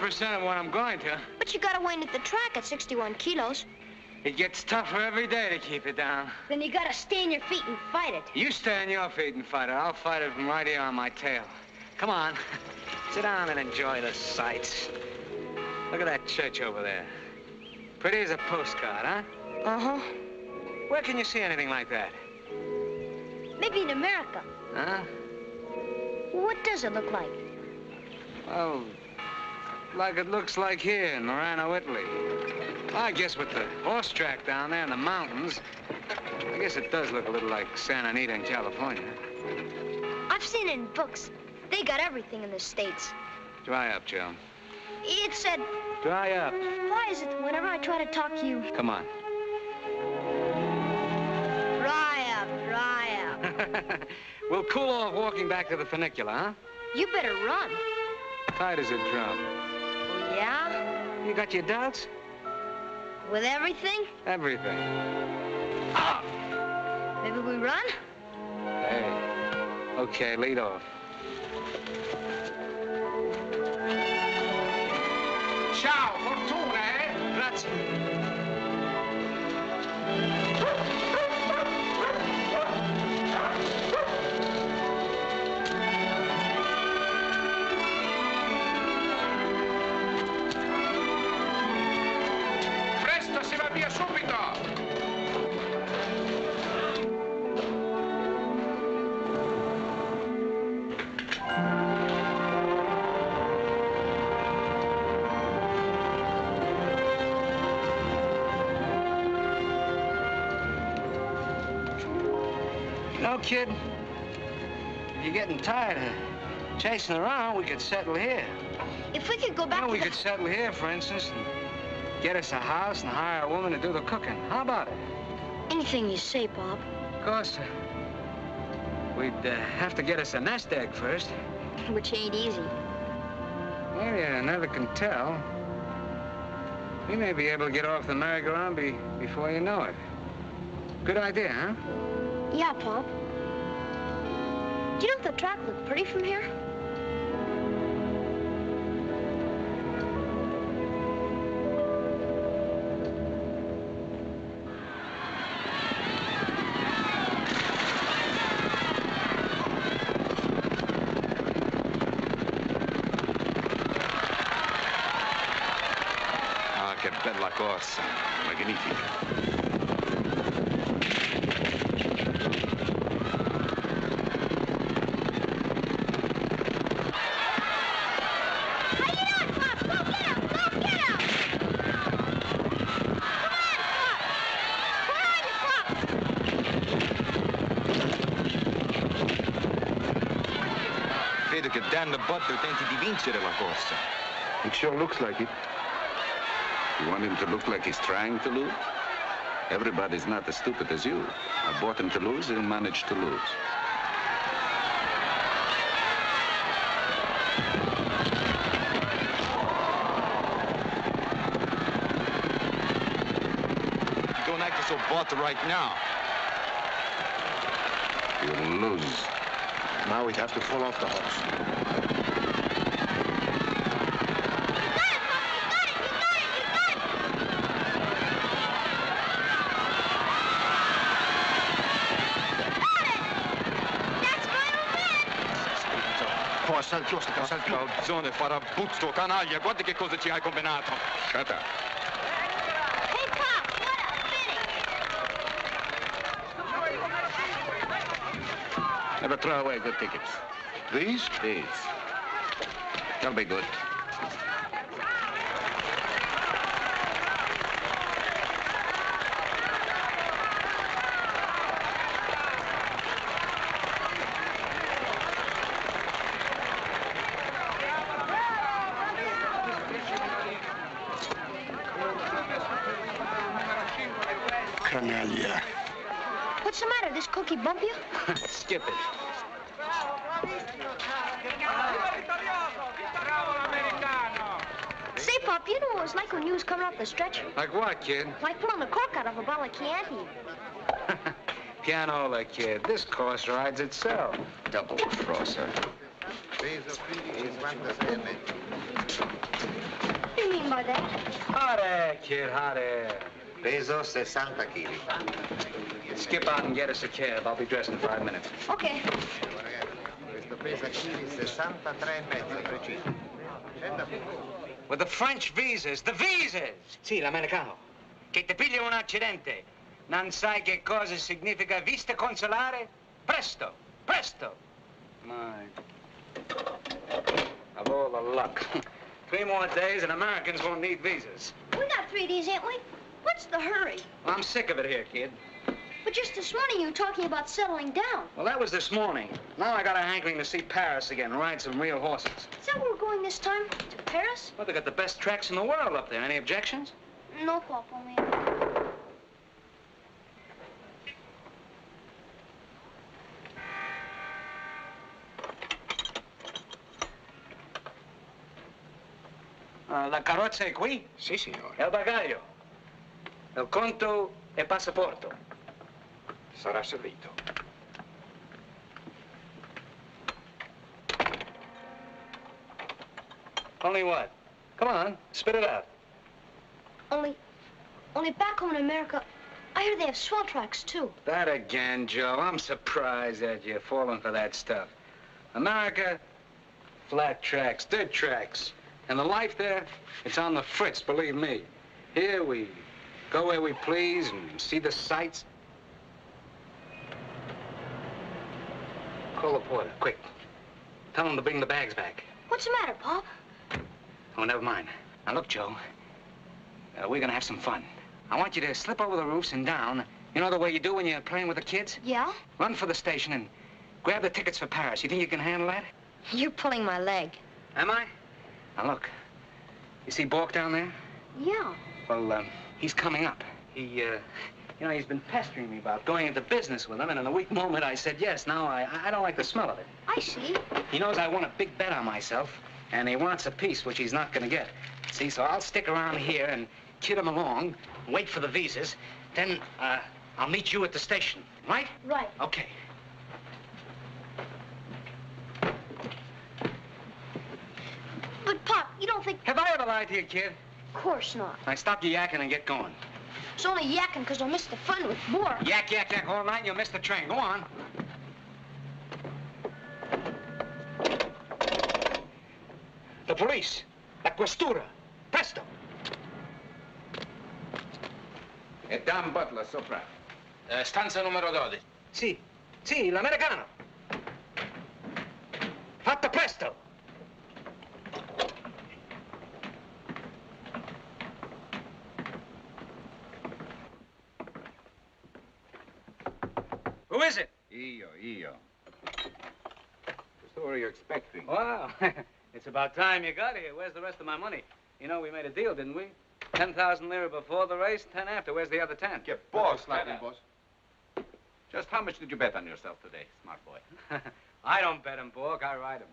100% of what I'm going to. But you gotta win at the track at 61 kilos. It gets tougher every day to keep it down. Then you gotta stay on your feet and fight it. You stay on your feet and fight it. I'll fight it from right here on my tail. Come on. Sit down and enjoy the sights. Look at that church over there. Pretty as a postcard, huh? Uh-huh. Where can you see anything like that? Maybe in America. Huh? What does it look like? Well, like it looks like here in Morano, Italy. Well, I guess with the horse track down there in the mountains, I guess it does look a little like Santa Anita in California. I've seen it in books. They got everything in the States. Dry up, Joe. It said... Dry up. Why is it whenever I try to talk to you... Come on. Dry up, dry up. We'll cool off walking back to the funicular, huh? You better run. Tight as a drum. Oh, yeah? You got your doubts? With everything? Everything. Ah! Maybe we run? Hey. Okay, lead off. Ciao, fortuna, eh? Grazie. Presto, si va via subito! No, kid. If you're getting tired of chasing around, we could settle here. If we could go back we could settle here, for instance, and get us a house and hire a woman to do the cooking. How about it? Anything you say, Bob. Of course. We'd have to get us a nest egg first. Which ain't easy. Well, you never can tell. We may be able to get off the merry-go-round before you know it. Good idea, huh? Yeah, Pop. Do you know the track looked pretty from here? Ah, che bella corsa. Magnifica. Credo che Dan Butler tenti di vincere la corsa. It sure looks like it. You want him to look like he's trying to lose? Everybody's not as stupid as you. I bought him to lose, he'll manage to lose. You don't act so bought right now. You'll lose. Now we'd have to fall off the horse. Passa il chiostro, passa il chiostro. Calzone, farabutto, canaglia, guarda che cosa ci hai combinato. Shut up. Hey, Pop, shut up, Never throw away good tickets. These? These. They'll be good. Canaglia. What's the matter? This cookie bump you? Skip it. Say, Pop, you know what it was like when you was coming off the stretcher? Like what, kid? Like pulling the cork out of a bottle of Chianti. Pianola, kid. This course rides itself. Double crosser. by that? Hot air, kid, hot air. Peso 60 kg. Skip out and get us a cab. I'll be dressed in 5 minutes. Okay. Questo pesa chili 63,5 preciso. With the French visas, the visas! Sì, l'americano. Che ti piglia un accidente. Non sai che cosa significa vista consolare? Presto, presto. My. Of all the luck. 3 more days and Americans won't need visas. We got 3 days, ain't we? What's the hurry? Well, I'm sick of it here, kid. But just this morning you were talking about settling down. Well, that was this morning. Now I got a hankering to see Paris again and ride some real horses. Is that where we're going this time? To Paris? Well, they got the best tracks in the world up there. Any objections? No, Pop, only... La carrozza è qui? Sì, signore. El bagaglio. El conto e passaporto. Sarà servito. Only what? Come on, spit it out. Only back home in America, I hear they have swell tracks, too. That again, Joe. I'm surprised at you falling for that stuff. America, flat tracks, dirt tracks. And the life there, it's on the fritz, believe me. Here we go where we please and see the sights. Call the porter, quick. Tell him to bring the bags back. What's the matter, Pop? Oh, never mind. Now, look, Joe. We're gonna have some fun. I want you to slip over the roofs and down. You know the way you do when you're playing with the kids? Yeah? Run for the station and grab the tickets for Paris. You think you can handle that? You're pulling my leg. Am I? Now, look. You see Bork down there? Yeah. Well, he's coming up. He, he's been pestering me about going into business with him, and in a weak moment I said yes. Now, I don't like the smell of it. I see. He knows I won a big bet on myself, and he wants a piece, which he's not gonna get. See, so I'll stick around here and kid him along, wait for the visas, then, I'll meet you at the station, right? Right. Okay. But, Pop, you don't think... Have I ever lied to you, kid? Of course not. Now, stop your yakking and get going. It's only yakking because I'll miss the fun with Bork. Yak, yak, yak all night and you'll miss the train. Go on. The police. La questura. Presto. E Dan Butler sopra. Stanza numero 12. Sì, l'americano. Fatta presto. Who is it? Io. So what are you expecting? Wow. It's about time you got here. Where's the rest of my money? You know, we made a deal, didn't we? 10,000 lira before the race, 10 after. Where's the other 10? Get boss, boss. Just how much did you bet on yourself today, smart boy? I don't bet him, Bork. I ride him.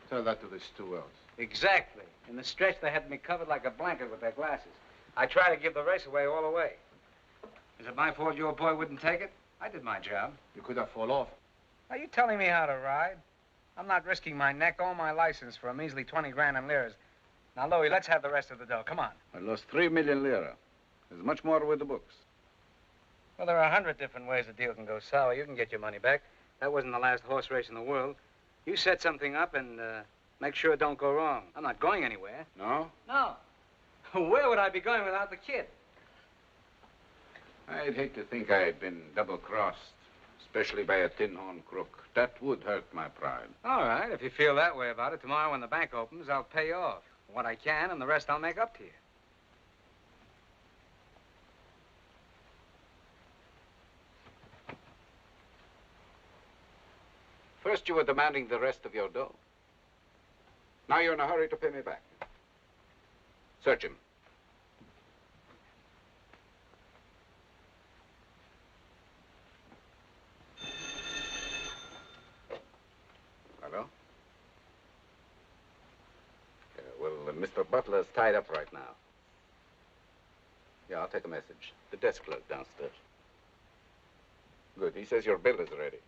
Tell that to the stewards. Exactly. In the stretch, they had me covered like a blanket with their glasses. I tried to give the race away all the way. Is it my fault your boy wouldn't take it? I did my job. You could have fall off. Are you telling me how to ride? I'm not risking my neck or my license for a measly 20 grand in liras. Now, Louie, let's have the rest of the dough. Come on. I lost 3 million lira. There's much more with the books. Well, there are 100 different ways a deal can go sour. You can get your money back. That wasn't the last horse race in the world. You set something up and make sure it don't go wrong. I'm not going anywhere. No? No. Where would I be going without the kid? I'd hate to think I'd been double-crossed, especially by a tin-horn crook. That would hurt my pride. All right, if you feel that way about it, tomorrow when the bank opens, I'll pay you off. What I can, and the rest I'll make up to you. First you were demanding the rest of your dough. Now you're in a hurry to pay me back. Search him. Hello? Well, Mr. Butler's tied up right now. Yeah, I'll take a message. The desk clerk downstairs. Good. He says your bill is ready.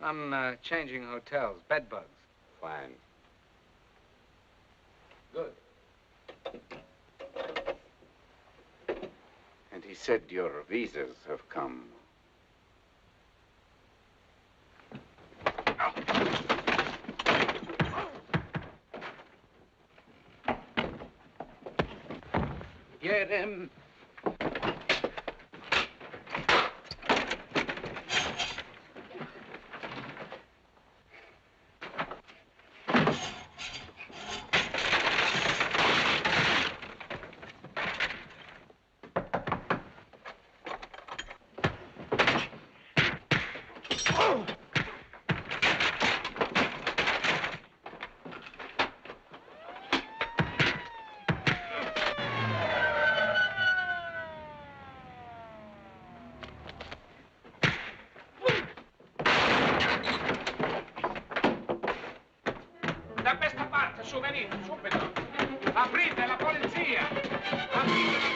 I'm changing hotels, bed bugs. Fine. Good. He said your visas have come. Get him. Da questa parte, su, venite, subito. Aprite, la polizia. Aprite.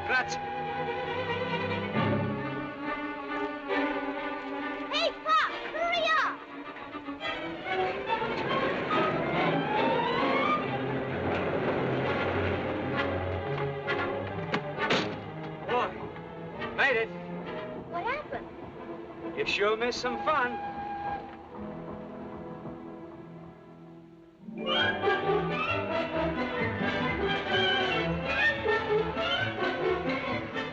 Grazie. Hey, Pop, hurry up! Boy, made it. What happened? You sure missed some fun.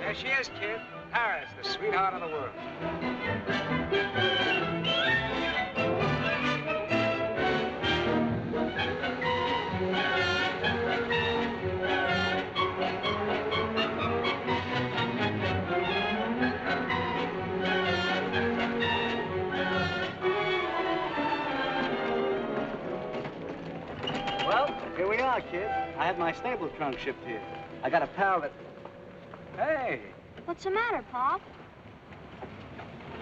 There she is, kid. Paris, the sweetheart of the world. Well, here we are, kid. I had my stable trunk shipped here. I got a pal that... Hey, What's the matter, Pop?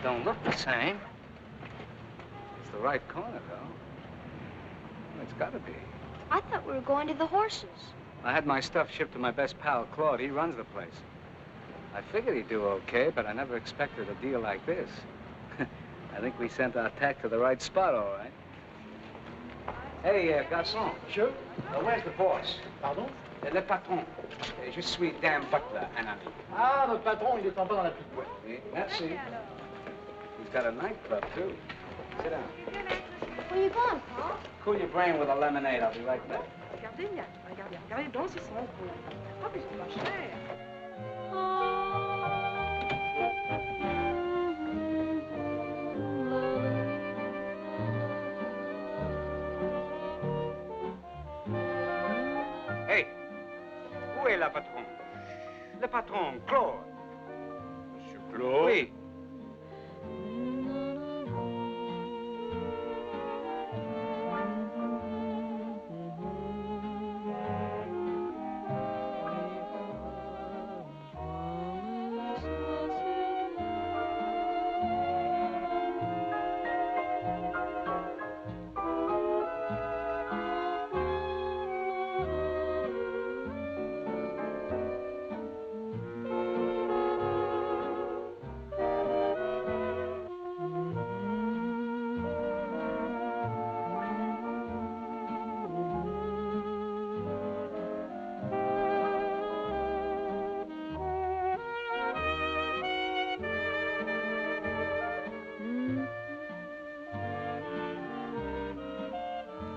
Don't look the same. It's the right corner, though. Well, it's gotta be. I thought we were going to the horses. I had my stuff shipped to my best pal, Claude. He runs the place. I figured he'd do okay, but I never expected a deal like this. I think we sent our tack to the right spot, all right. Hey, garçon. Sure. Where's the boss? Pardon? Le patron. Je suis Dan Butler, un ami. Ah, le patron, il est en bas dans la petite boîte. Oui, merci. He's got a nightclub, too. Sit down. Where are you going, Pop? Cool your brain with a lemonade. I'll be right back. Regardez bien, regardez donc s'ils sont beaux. Ah, puis c'est pas cher. Hey, où est la patron? Le patron, Claude. Monsieur Claude? Oui.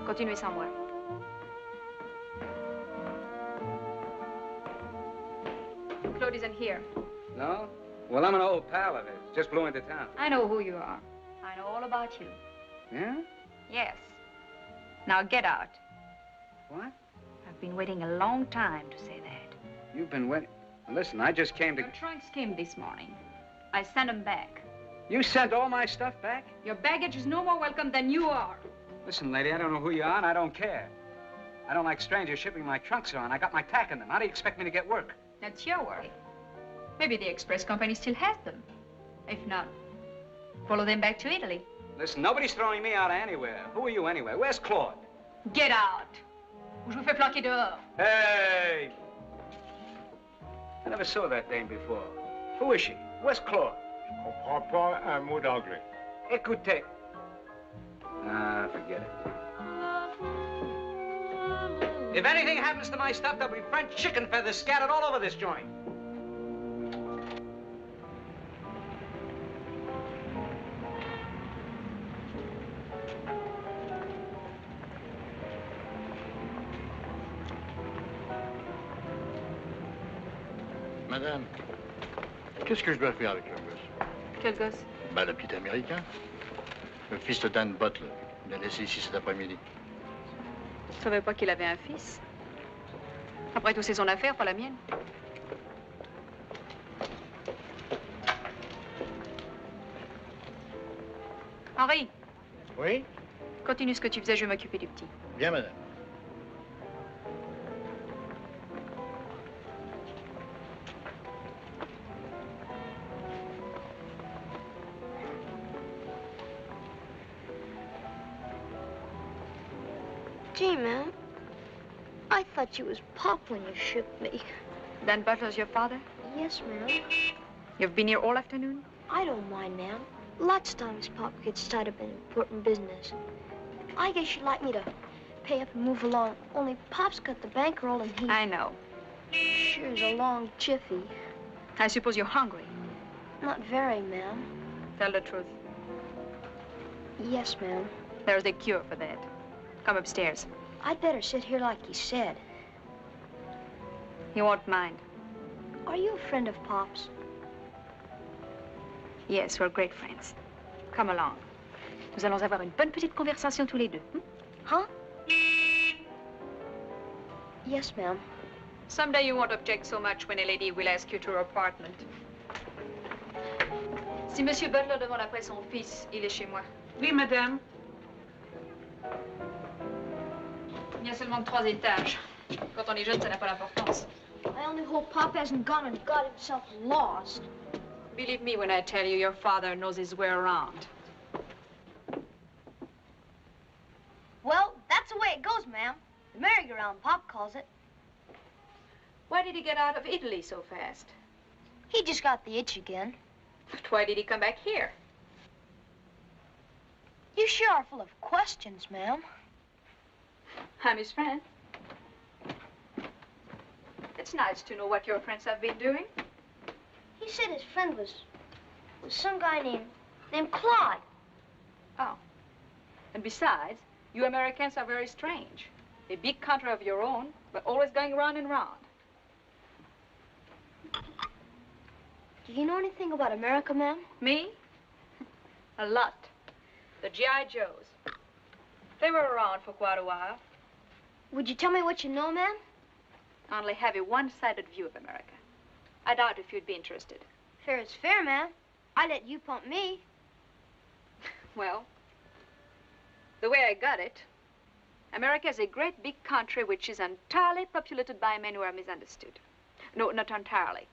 Continuez sans moi. Claude isn't here. No? Well, I'm an old pal of his. Just blew into town. I know who you are. I know all about you. Yeah? Yes. Now get out. What? I've been waiting a long time to say that. You've been waiting. Listen, I just came to... Your trunks came this morning. I sent them back. You sent all my stuff back? Your baggage is no more welcome than you are. Listen, lady, I don't know who you are, and I don't care. I don't like strangers shipping my trunks on. I got my tack in them. How do you expect me to get work? That's your worry. Maybe the express company still has them. If not, follow them back to Italy. Listen, nobody's throwing me out of anywhere. Who are you anyway? Where's Claude? Get out! Ou je vous fais planquer dehors. Hey! I never saw that dame before. Who is she? Where's Claude? Je comprends pas un mot d'anglais. Écoutez. Ah, forget it. If anything happens to my stuff, there'll be French chicken feathers scattered all over this joint. Madame, qu'est-ce que je dois faire avec le gosse? Quel gosse? Ben, le petit Américain. Le fils de Dan Butler. Il l'a laissé ici cet après-midi. Je savais pas qu'il avait un fils. Après tout, c'est son affaire, pas la mienne. Henri. Oui? Continue ce que tu faisais, je vais m'occuper du petit. Bien, madame. Gee, man, I thought you was Pop when you shipped me. Dan Butler's your father? Yes, ma'am. You've been here all afternoon? I don't mind, ma'am. Lots of times Pop gets tied up in important business. I guess you'd like me to pay up and move along, only Pop's got the bankroll and he... I know. Sure is a long jiffy. I suppose you're hungry. Not very, ma'am. Tell the truth. Yes, ma'am. There's a cure for that. Come upstairs. I'd better sit here like you said. You won't mind. Are you a friend of Pop's? Yes, we're great friends. Come along. Nous allons avoir une bonne petite conversation tous les deux. Huh? Yes, ma'am. Someday you won't object so much when a lady will ask you to her apartment. Si Monsieur Butler demande après son fils, il est chez moi. Oui, madame. Il y a seulement 3 étages. Quand on est jeune, ça n'a pas d'importance. I only hope Pop hasn't gone and got himself lost. Believe me when I tell you your father knows his way around. Well, that's the way it goes, ma'am. The merry-go-round, Pop calls it. Why did he get out of Italy so fast? He just got the itch again. But why did he come back here? You sure are full of questions, ma'am. I'm his friend. It's nice to know what your friends have been doing. He said his friend was some guy named Claude. Oh. And besides, you Americans are very strange. A big country of your own, but always going round and round. Do you know anything about America, ma'am? Me? A lot. The G.I. Joes. They were around for quite a while. Would you tell me what you know, ma'am? I only have a one-sided view of America. I doubt if you'd be interested. Fair is fair, ma'am. I let you pump me. Well, the way I got it, America is a great big country which is entirely populated by men who are misunderstood. No, not entirely.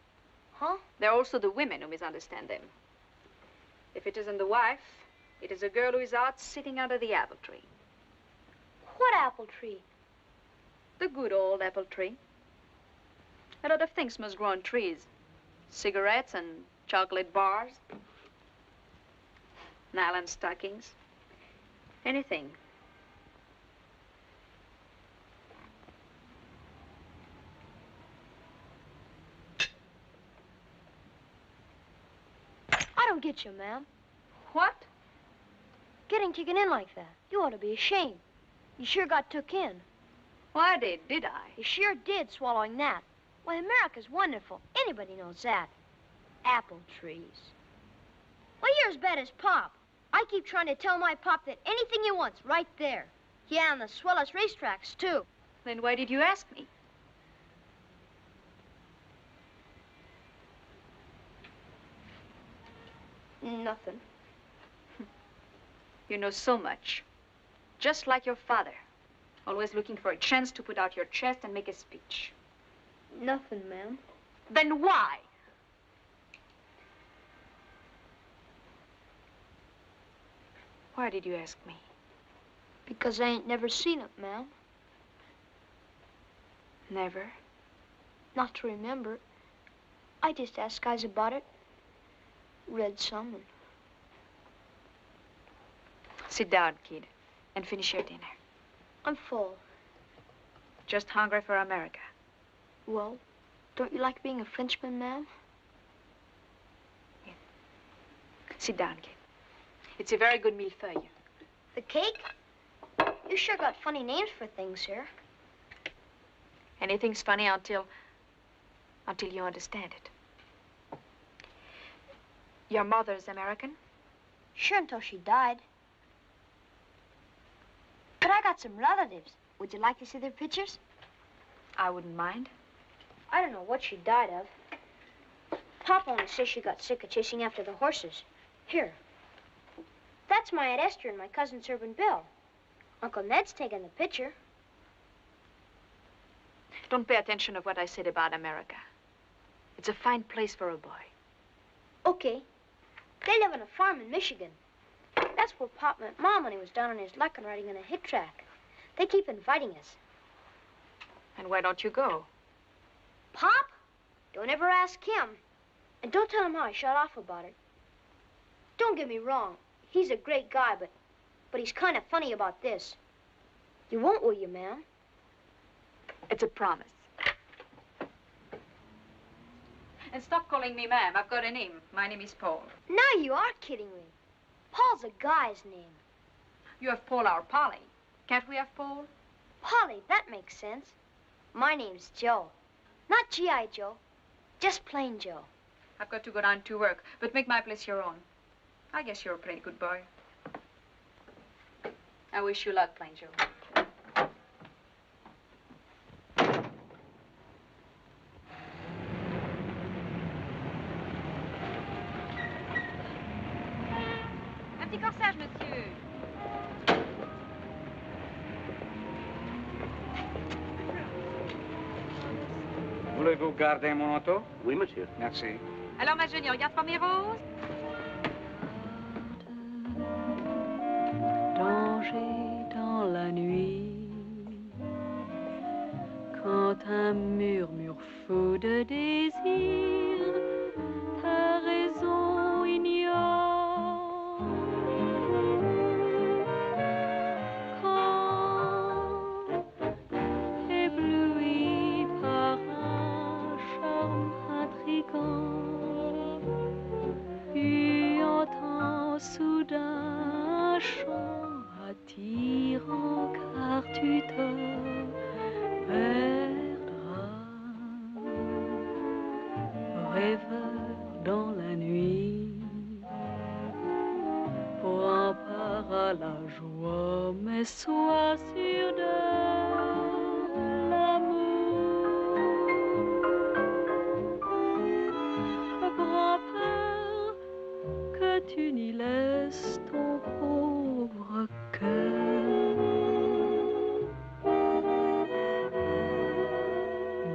Huh? There are also the women who misunderstand them. If it isn't the wife, it is a girl who is out sitting under the apple tree. What apple tree? The good old apple tree. A lot of things must grow on trees. Cigarettes and chocolate bars. Nylon stockings. Anything. I don't get you, ma'am. What? Getting taken in like that. You ought to be ashamed. You sure got took in. Well, I did I? You sure did, swallowing that. Why, America's wonderful. Anybody knows that. Apple trees. Well, you're as bad as Pop. I keep trying to tell my Pop that anything he wants, right there. Yeah, and the swellest racetracks, too. Then why did you ask me? Nothing. You know so much. Just like your father. Always looking for a chance to put out your chest and make a speech. Nothing, ma'am. Then why? Why did you ask me? Because I ain't never seen it, ma'am. Never? Not to remember. I just asked guys about it. Read some and... Sit down, kid, and finish your dinner. I'm full. Just hungry for America. Well, don't you like being a Frenchman, ma'am? Yeah. Sit down, kid. It's a very good meal for you. The cake? You sure got funny names for things here. Anything's funny until you understand it. Your mother's American? Sure, until she died. But I got some relatives. Would you like to see their pictures? I wouldn't mind. I don't know what she died of. Pop only says she got sick of chasing after the horses. Here. That's my Aunt Esther and my cousin Servant Bill. Uncle Ned's taking the picture. Don't pay attention to what I said about America. It's a fine place for a boy. Okay. They live on a farm in Michigan. That's where Pop met Mom when he was down on his luck and riding on a hit track. They keep inviting us. And why don't you go? Pop? Don't ever ask him. And don't tell him how I shut off about it. Don't get me wrong. He's a great guy, but he's kind of funny about this. You won't, will you, ma'am? It's a promise. And stop calling me ma'am. I've got a name. My name is Paul. Now you are kidding me. Paul's a guy's name. You have Paul or Polly. Can't we have Paul? Polly, that makes sense. My name's Joe. Not G.I. Joe. Just plain Joe. I've got to go down to work, but make my place your own. I guess you're a pretty good boy. I wish you luck, Plain Joe. Un petit corsage, monsieur. Voulez-vous garder mon auto? Oui, monsieur. Merci. Alors, ma Jenny, regarde pas mes roses. Danger dans la nuit, quand un murmure fou de désir ta raison ignore. Quand, ébloui par un charme intrigant, tu entends soudain un chant attirant, car tu te perdras, rêveur dans la nuit, prends part à la joie, mais sois sûr de l'amour. Prends peur que tu n'y laisses ton pauvre cœur.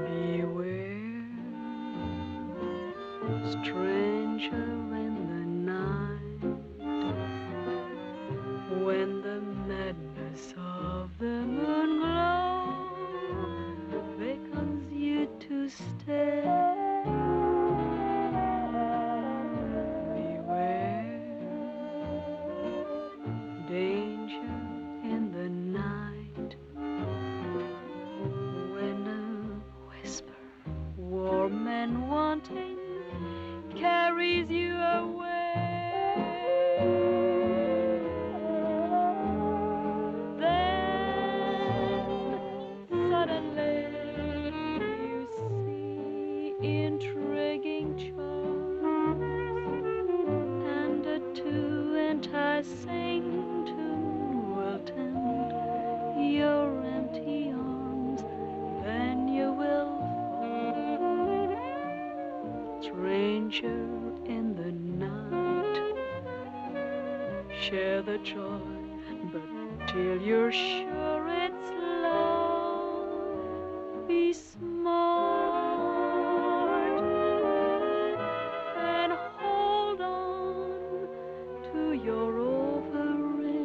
Beware, stranger in the night, when the madness of the moon glow beckons you to stay. Danger in the night, when a whisper, warm and wanting, carries you away. Then suddenly you see intriguing charms, and a too enticing your empty arms, then you will fall. Stranger in the night, share the joy, but till you're sure it's love, be smart and hold on to your overrated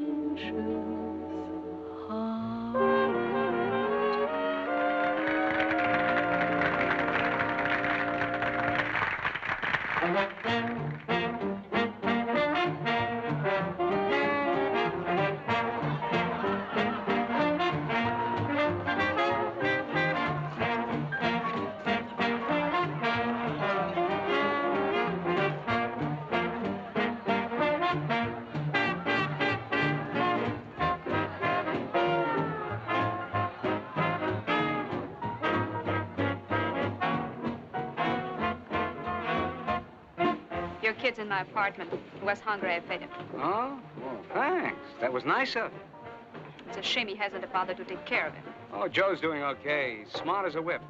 Your kid's in my apartment. He was hungry, I fed him. Oh? Well, thanks. That was nice of you. It's a shame he hasn't a father to take care of him. Oh, Joe's doing okay. He's smart as a whip.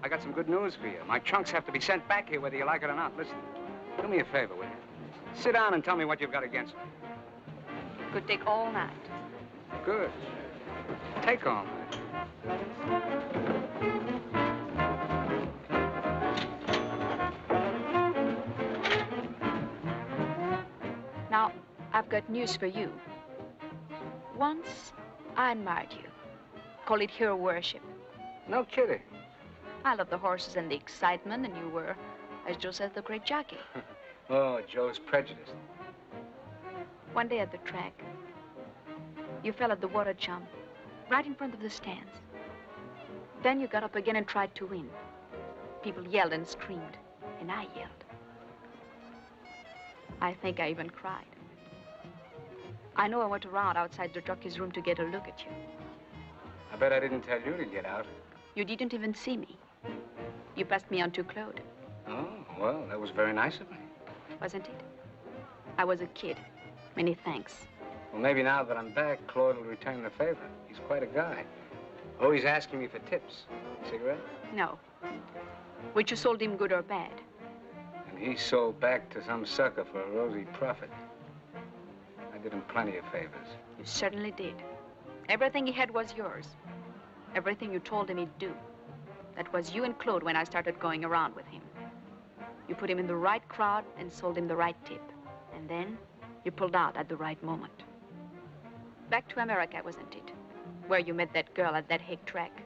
I got some good news for you. My trunks have to be sent back here whether you like it or not. Listen, do me a favor, will you? Sit down and tell me what you've got against me. Could take all night. Good. Take all night. Now, I've got news for you. Once, I admired you. Call it hero worship. No kidding. I love the horses and the excitement, and you were, as Joe says, the great jockey. Oh, Joe's prejudiced. One day at the track, you fell at the water jump, right in front of the stands. Then you got up again and tried to win. People yelled and screamed, and I yelled. I think I even cried. I know I went around outside the jockey's room to get a look at you. I bet I didn't tell you to get out. You didn't even see me. You passed me on to Claude. Oh, well, that was very nice of me. Wasn't it? I was a kid. Many thanks. Well, maybe now that I'm back, Claude will return the favor. He's quite a guy. Always asking me for tips. Cigarette? No. Which you sold him good or bad? And he sold back to some sucker for a rosy profit. I did him plenty of favors. You certainly did. Everything he had was yours. Everything you told him he'd do. That was you and Claude when I started going around with him. You put him in the right crowd and sold him the right tip. And then you pulled out at the right moment. Back to America, wasn't it? Where you met that girl at that Hague track.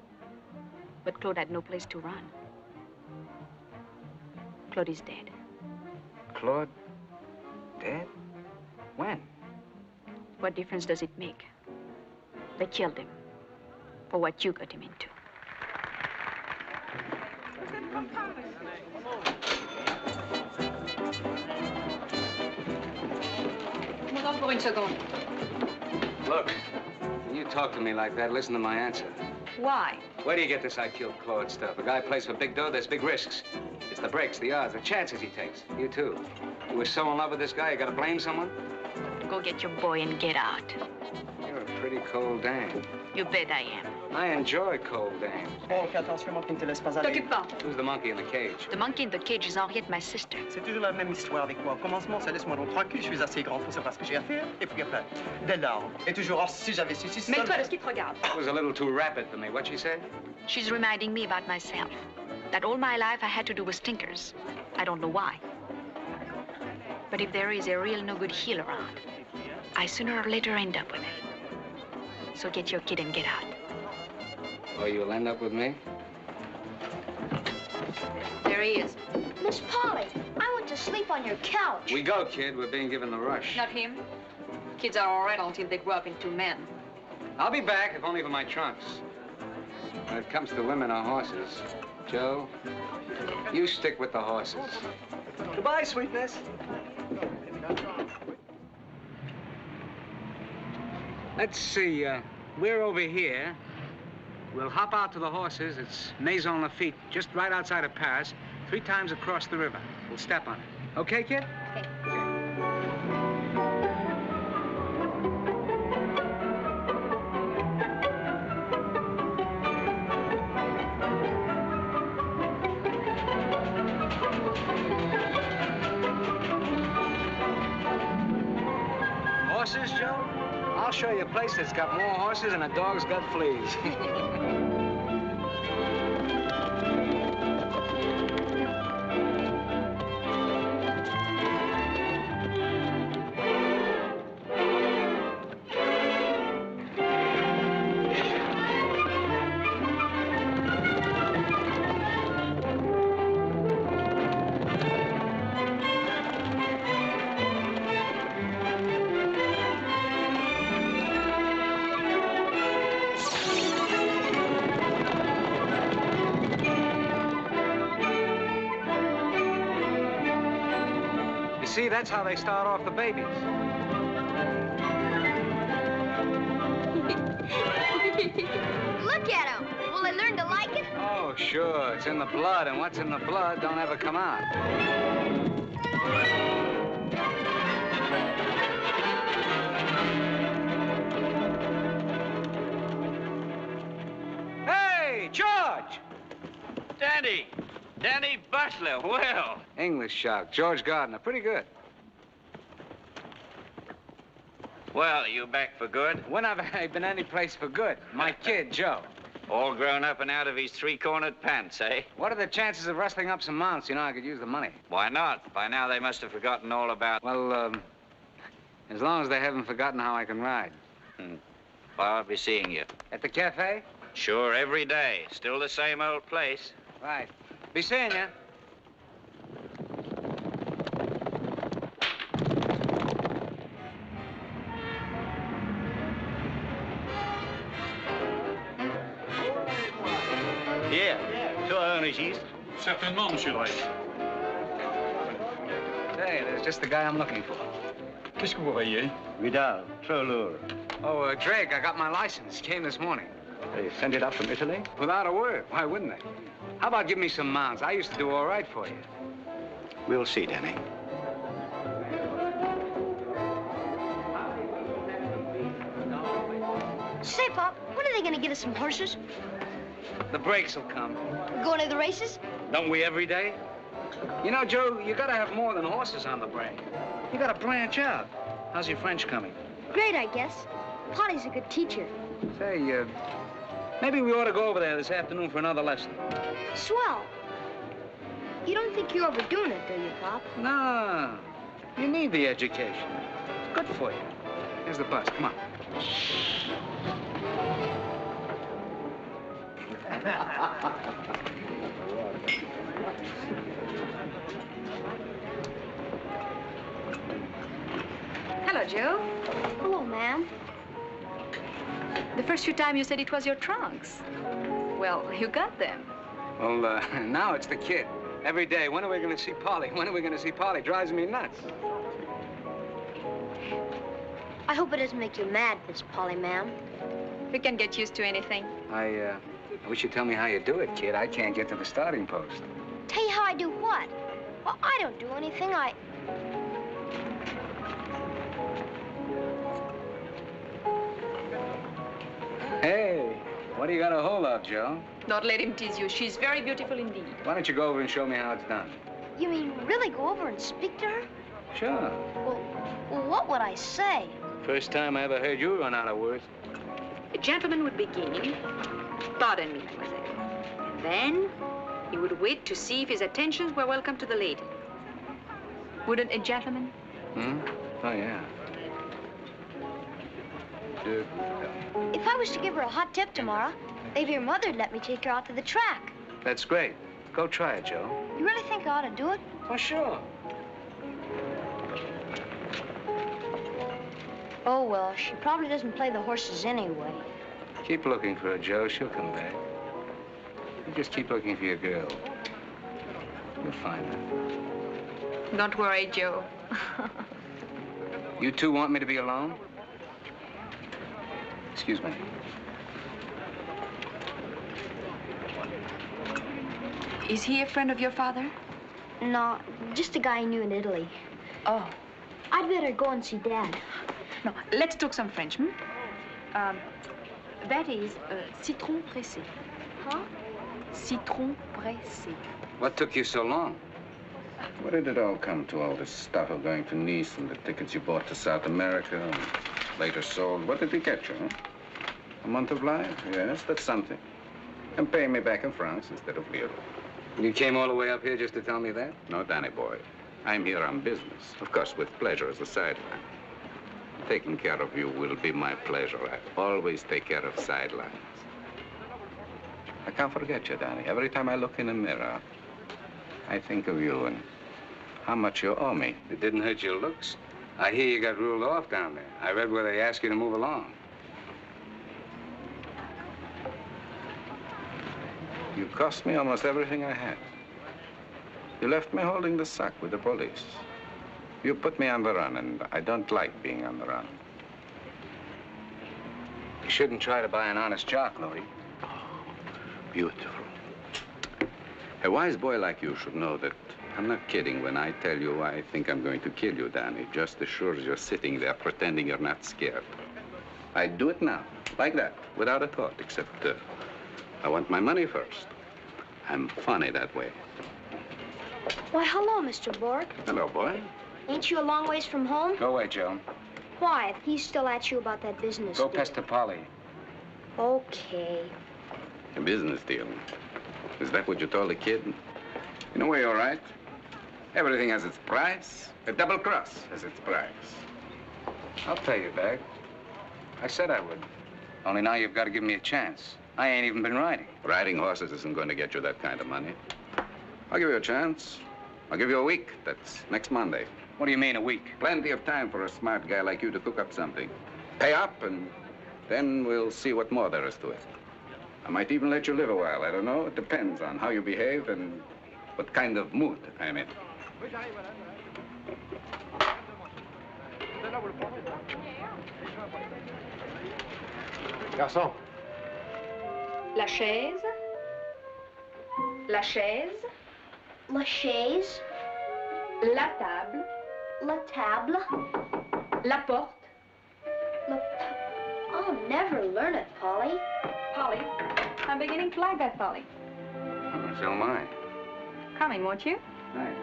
But Claude had no place to run. Claude is dead. Claude? Dead? When? What difference does it make? They killed him for what you got him into. Pour une seconde. Look, when you talk to me like that, listen to my answer. Why? Where do you get this I killed Claude stuff? A guy plays for big dough, there's big risks. It's the breaks, the odds, the chances he takes. You too. You were so in love with this guy, you gotta blame someone? Go get your boy and get out. You're a pretty cold dame. You bet I am. I enjoy cold dames. Bon, fais attention, mon, qui ne te laisse pas aller. T'occupe pas. Who's the monkey in the cage? The monkey in the cage is Henriette, my sister. C'est toujours la même histoire avec moi. Au commencement, ça laisse-moi donc tranquille, je suis assez grand pour savoir ce que j'ai à faire. Et puis après, dès lors, et toujours, oh, si j'avais su, si... Mais toi, de ce qui te regarde. That was a little too rapid for me. What'd she say? She's reminding me about myself. That all my life I had to do with stinkers. I don't know why. But if there is a real no-good heel around, I sooner or later end up with him. So get your kid and get out. Oh, you'll end up with me? There he is. Miss Polly, I went to sleep on your couch. We go, kid. We're being given the rush. Not him. Kids are all right until they grow up into men. I'll be back, if only for my trunks. When it comes to women or horses, Joe, you stick with the horses. Goodbye, sweetness. Let's see, we're over here. We'll hop out to the horses. It's Maison Lafitte, just right outside of Paris, 3 times across the river. We'll step on it. Okay, kid? Okay. Horses, Joe? I'll show you a place that's got more horses than a dog's got fleas. You see, that's how they start off the babies. Look at them. Will they learn to like it? Oh, sure. It's in the blood, and what's in the blood don't ever come out. Hey, George! Danny Butler, well. English shock. George Gardner. Pretty good. Well, you back for good? When have I been any place for good? My kid, Joe. All grown up and out of his three-cornered pants, eh? What are the chances of rustling up some mounts? You know, I could use the money. Why not? By now they must have forgotten all about... Well, as long as they haven't forgotten how I can ride. Well, I'll be seeing you. At the cafe? Sure, every day. Still the same old place. Right. Be seeing you. Hier, zo energies. Certainement, Monsieur le Roi. Hey, there's just the guy I'm looking for. Qu'est-ce que vous voyez? Vidal, trop lourd. Oh, Drake, I got my license. Came this morning. They sent it up from Italy? Without a word. Why wouldn't they? How about giving me some mounts? I used to do all right for you. We'll see, Danny. Say, Pop, when are they going to get us some horses? The breaks will come. Going to the races? Don't we every day? You know, Joe, you gotta have more than horses on the brain. You gotta branch out. How's your French coming? Great, I guess. Polly's a good teacher. Say, maybe we ought to go over there this afternoon for another lesson. Swell. You don't think you're overdoing it, do you, Pop? No. You need the education. It's good for you. Here's the bus. Come on. Hello, Joe. Hello, ma'am. The first few times you said it was your trunks. Well, you got them. Well, now it's the kid. Every day, when are we going to see Polly? When are we going to see Polly? Drives me nuts. I hope it doesn't make you mad, Miss Polly, ma'am. We can get used to anything. I wish you'd tell me how you do it, kid. I can't get to the starting post. Tell you how I do what? Well, I don't do anything. Hey, what do you got a hold of, Joe? Don't let him tease you. She's very beautiful indeed. Why don't you go over and show me how it's done? You mean really go over and speak to her? Sure. Well, what would I say? First time I ever heard you run out of words. A gentleman would begin, pardon me, mademoiselle. And then he would wait to see if his attentions were welcome to the lady. Wouldn't a gentleman? Hmm? Oh, yeah. If I was to give her a hot tip tomorrow, maybe her mother'd let me take her out to the track. That's great. Go try it, Joe. You really think I ought to do it? Oh, sure. Oh, well, she probably doesn't play the horses anyway. Keep looking for her, Joe. She'll come back. You just keep looking for your girl. You'll find her. Don't worry, Joe. You two want me to be alone? Excuse me. Is he a friend of your father? No, just a guy I knew in Italy. Oh. I'd better go and see Dad. No, let's talk some French, hmm? That is citron pressé. Huh? Citron pressé. What took you so long? What did it all come to, all this stuff of going to Nice and the tickets you bought to South America and later sold? What did he get you, huh? A month of life? Yes, that's something. And paying me back in France instead of lira. You came all the way up here just to tell me that? No, Danny boy. I'm here on business. Of course, with pleasure as a sideline. Taking care of you will be my pleasure. I always take care of sidelines. I can't forget you, Danny. Every time I look in a mirror, I think of you and how much you owe me. It didn't hurt your looks. I hear you got ruled off down there. I read where they asked you to move along. You cost me almost everything I had. You left me holding the sack with the police. You put me on the run, and I don't like being on the run. You shouldn't try to buy an honest jock, Louis. Beautiful. A wise boy like you should know that I'm not kidding when I tell you I think I'm going to kill you, Danny, just as sure as you're sitting there pretending you're not scared. I'd do it now, like that, without a thought, except I want my money first. I'm funny that way. Why, hello, Mr. Bork. Hello, boy. Ain't you a long ways from home? Go away, Joe. Why? He's still at you about that business Go deal. pester Polly. Okay. A business deal. Is that what you told the kid? In a way, all right. Everything has its price. A double cross has its price. I'll pay you back. I said I would. Only now you've got to give me a chance. I ain't even been riding. Riding horses isn't going to get you that kind of money. I'll give you a chance. I'll give you a week. That's next Monday. What do you mean, a week? Plenty of time for a smart guy like you to cook up something. Pay up, and then we'll see what more there is to it. I might even let you live a while. I don't know. It depends on how you behave and what kind of mood I'm in. Garçon. La chaise. La chaise. La chaise. La table. La table. La porte. I'll never learn it, Polly. Polly, I'm beginning to like that Polly. Oh, so am I. Coming, won't you? Nice.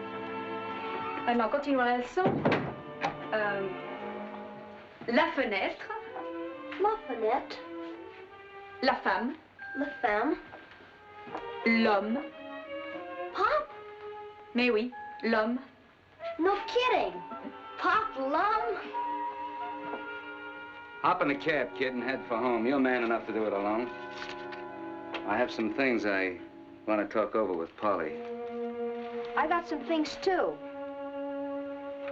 Maintenant, continuons la leçon. La fenêtre. La fenêtre. La femme. La femme. L'homme. Pop? Mais oui, l'homme. No kidding. Pop Lum? Hop in the cab, kid, and head for home. You're man enough to do it alone. I have some things I want to talk over with Polly. I got some things, too.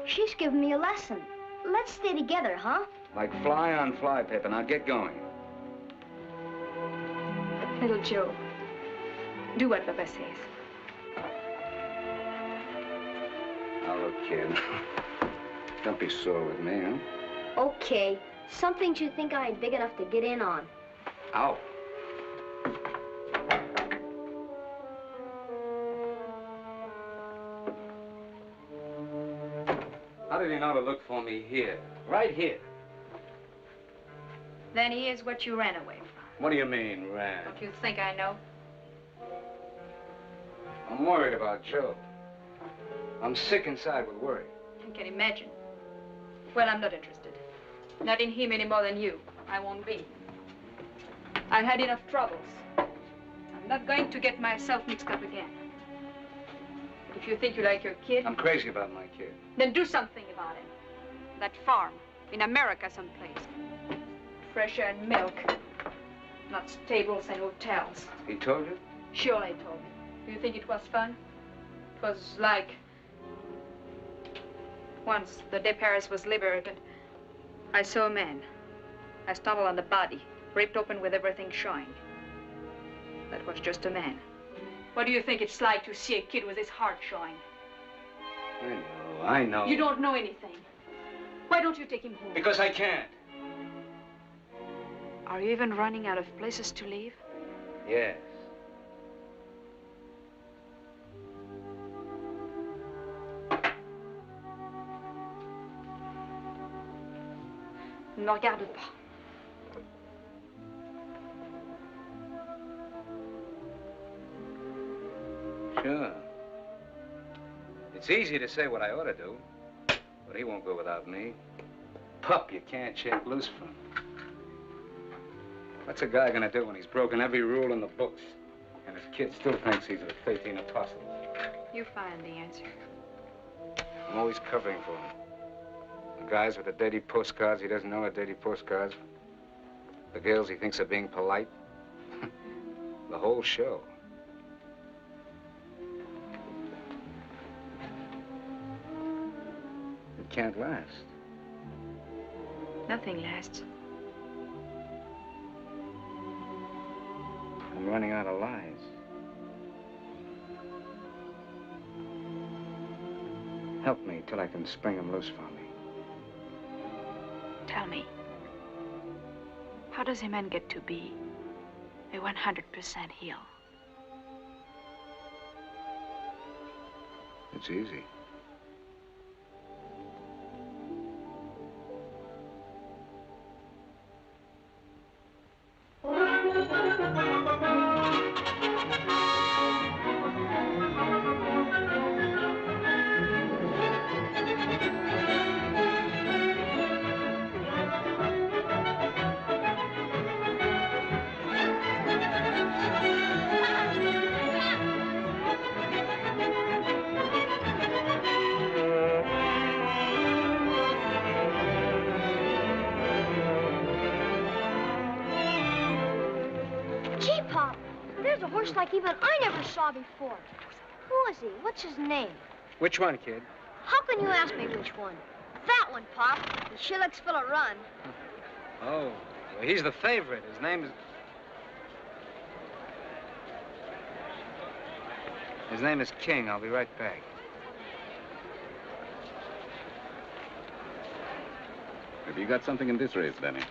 She's giving me a lesson. Let's stay together, huh? Like fly on fly paper. Now get going. Little Joe, do what Papa says. Now look, kid. Don't be sore with me, huh? Okay. Some things you think I ain't big enough to get in on. Ow. How did he know to look for me here? Right here. Then here's what you ran away from. What do you mean, ran? Don't you think I know? I'm worried about Joe. I'm sick inside with worry. You can imagine. Well, I'm not interested. Not in him any more than you. I won't be. I've had enough troubles. I'm not going to get myself mixed up again. But if you think you like your kid... I'm crazy about my kid. Then do something about it. That farm, in America someplace. Fresh air and milk. Not stables and hotels. He told you? Sure, he told me. Do you think it was fun? It was like... Once, the day Paris was liberated, I saw a man. I stumbled on the body, ripped open with everything showing. That was just a man. What do you think it's like to see a kid with his heart showing? I know. You don't know anything. Why don't you take him home? Because I can't. Are you even running out of places to live? Yes. Ne me regarde pas. Sure. It's easy to say what I ought to do, but he won't go without me. Pup you can't shake loose from. What's a guy gonna do when he's broken every rule in the books, and his kid still thinks he's the 13 apostles? You find the answer. I'm always covering for him. The guys with the dirty postcards he doesn't know are dirty postcards. The girls he thinks are being polite. The whole show. It can't last. Nothing lasts. I'm running out of lies. Help me till I can spring him loose for me. Tell me, how does a man get to be a 100% heel? It's easy. Like even I never saw before. Who is he? What's his name? Which one, kid? How can you ask me which one? That one, Pop. He sure looks full of run. Oh, well, he's the favorite. His name is King. I'll be right back. Have you got something in this race, Danny?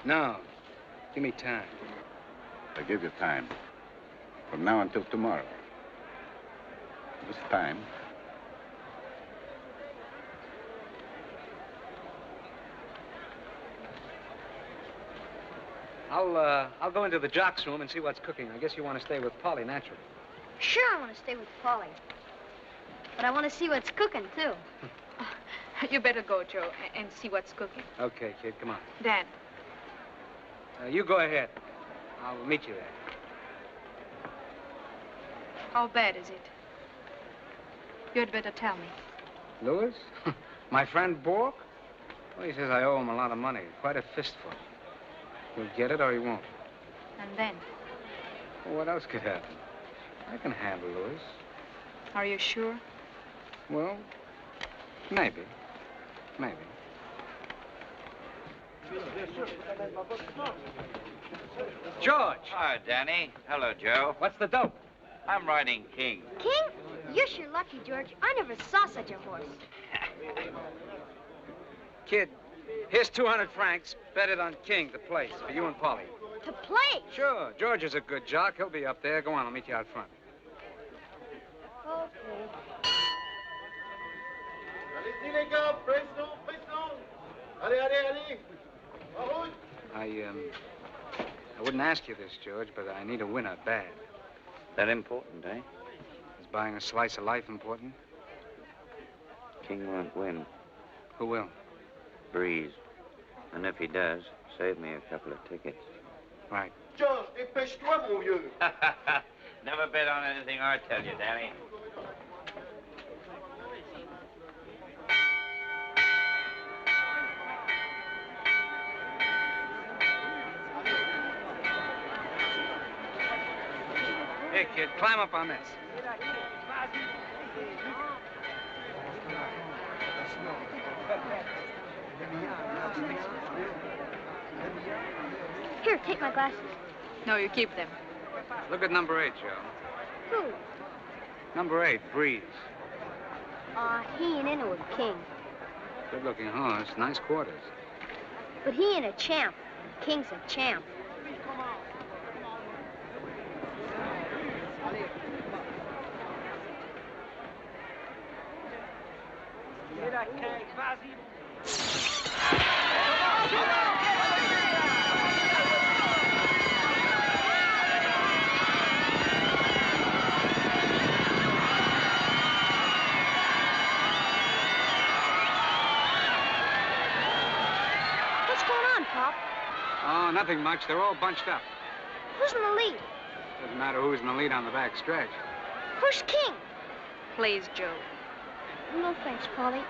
No. Give me time. I give you time. From now until tomorrow. This time. I'll go into the jock's room and see what's cooking. I guess you want to stay with Polly, naturally. Sure, I want to stay with Polly. But I want to see what's cooking, too. You better go, Joe, and see what's cooking. Okay, kid, come on. Dad. You go ahead. I'll meet you there. How bad is it? You had better tell me. Louis? My friend Bork? Well, he says I owe him a lot of money. Quite a fistful. He'll get it or he won't. And then? Well, what else could happen? I can handle Louis. Are you sure? Well, maybe. Maybe. George! Hi, Danny. Hello, Joe. What's the dope? I'm riding King. King? You're sure lucky, George. I never saw such a horse. Kid, here's 200 francs. Bet it on King, the place, for you and Polly. To play? Sure. George is a good jock. He'll be up there. Go on, I'll meet you out front. Okay. Allez-y, les gars, pression, pression. Allez, allez, allez. En route. I wouldn't ask you this, George, but I need a winner bad. That important, eh? Is buying a slice of life important? King won't win. Who will? Breeze. And if he does, save me a couple of tickets. Right. George, dépêche-toi, mon vieux. Never bet on anything I tell you, Danny. Here, kid, climb up on this. Here, take my glasses. No, you keep them. Look at number 8, Joe. Who? Number 8, Breeze. He ain't in it with King. Good-looking horse, nice quarters. But he ain't a champ. King's a champ. What's going on, Pop? Oh, nothing much. They're all bunched up. Who's in the lead? Doesn't matter who's in the lead on the back stretch. Who's King? Please, Joe. No thanks, Polly.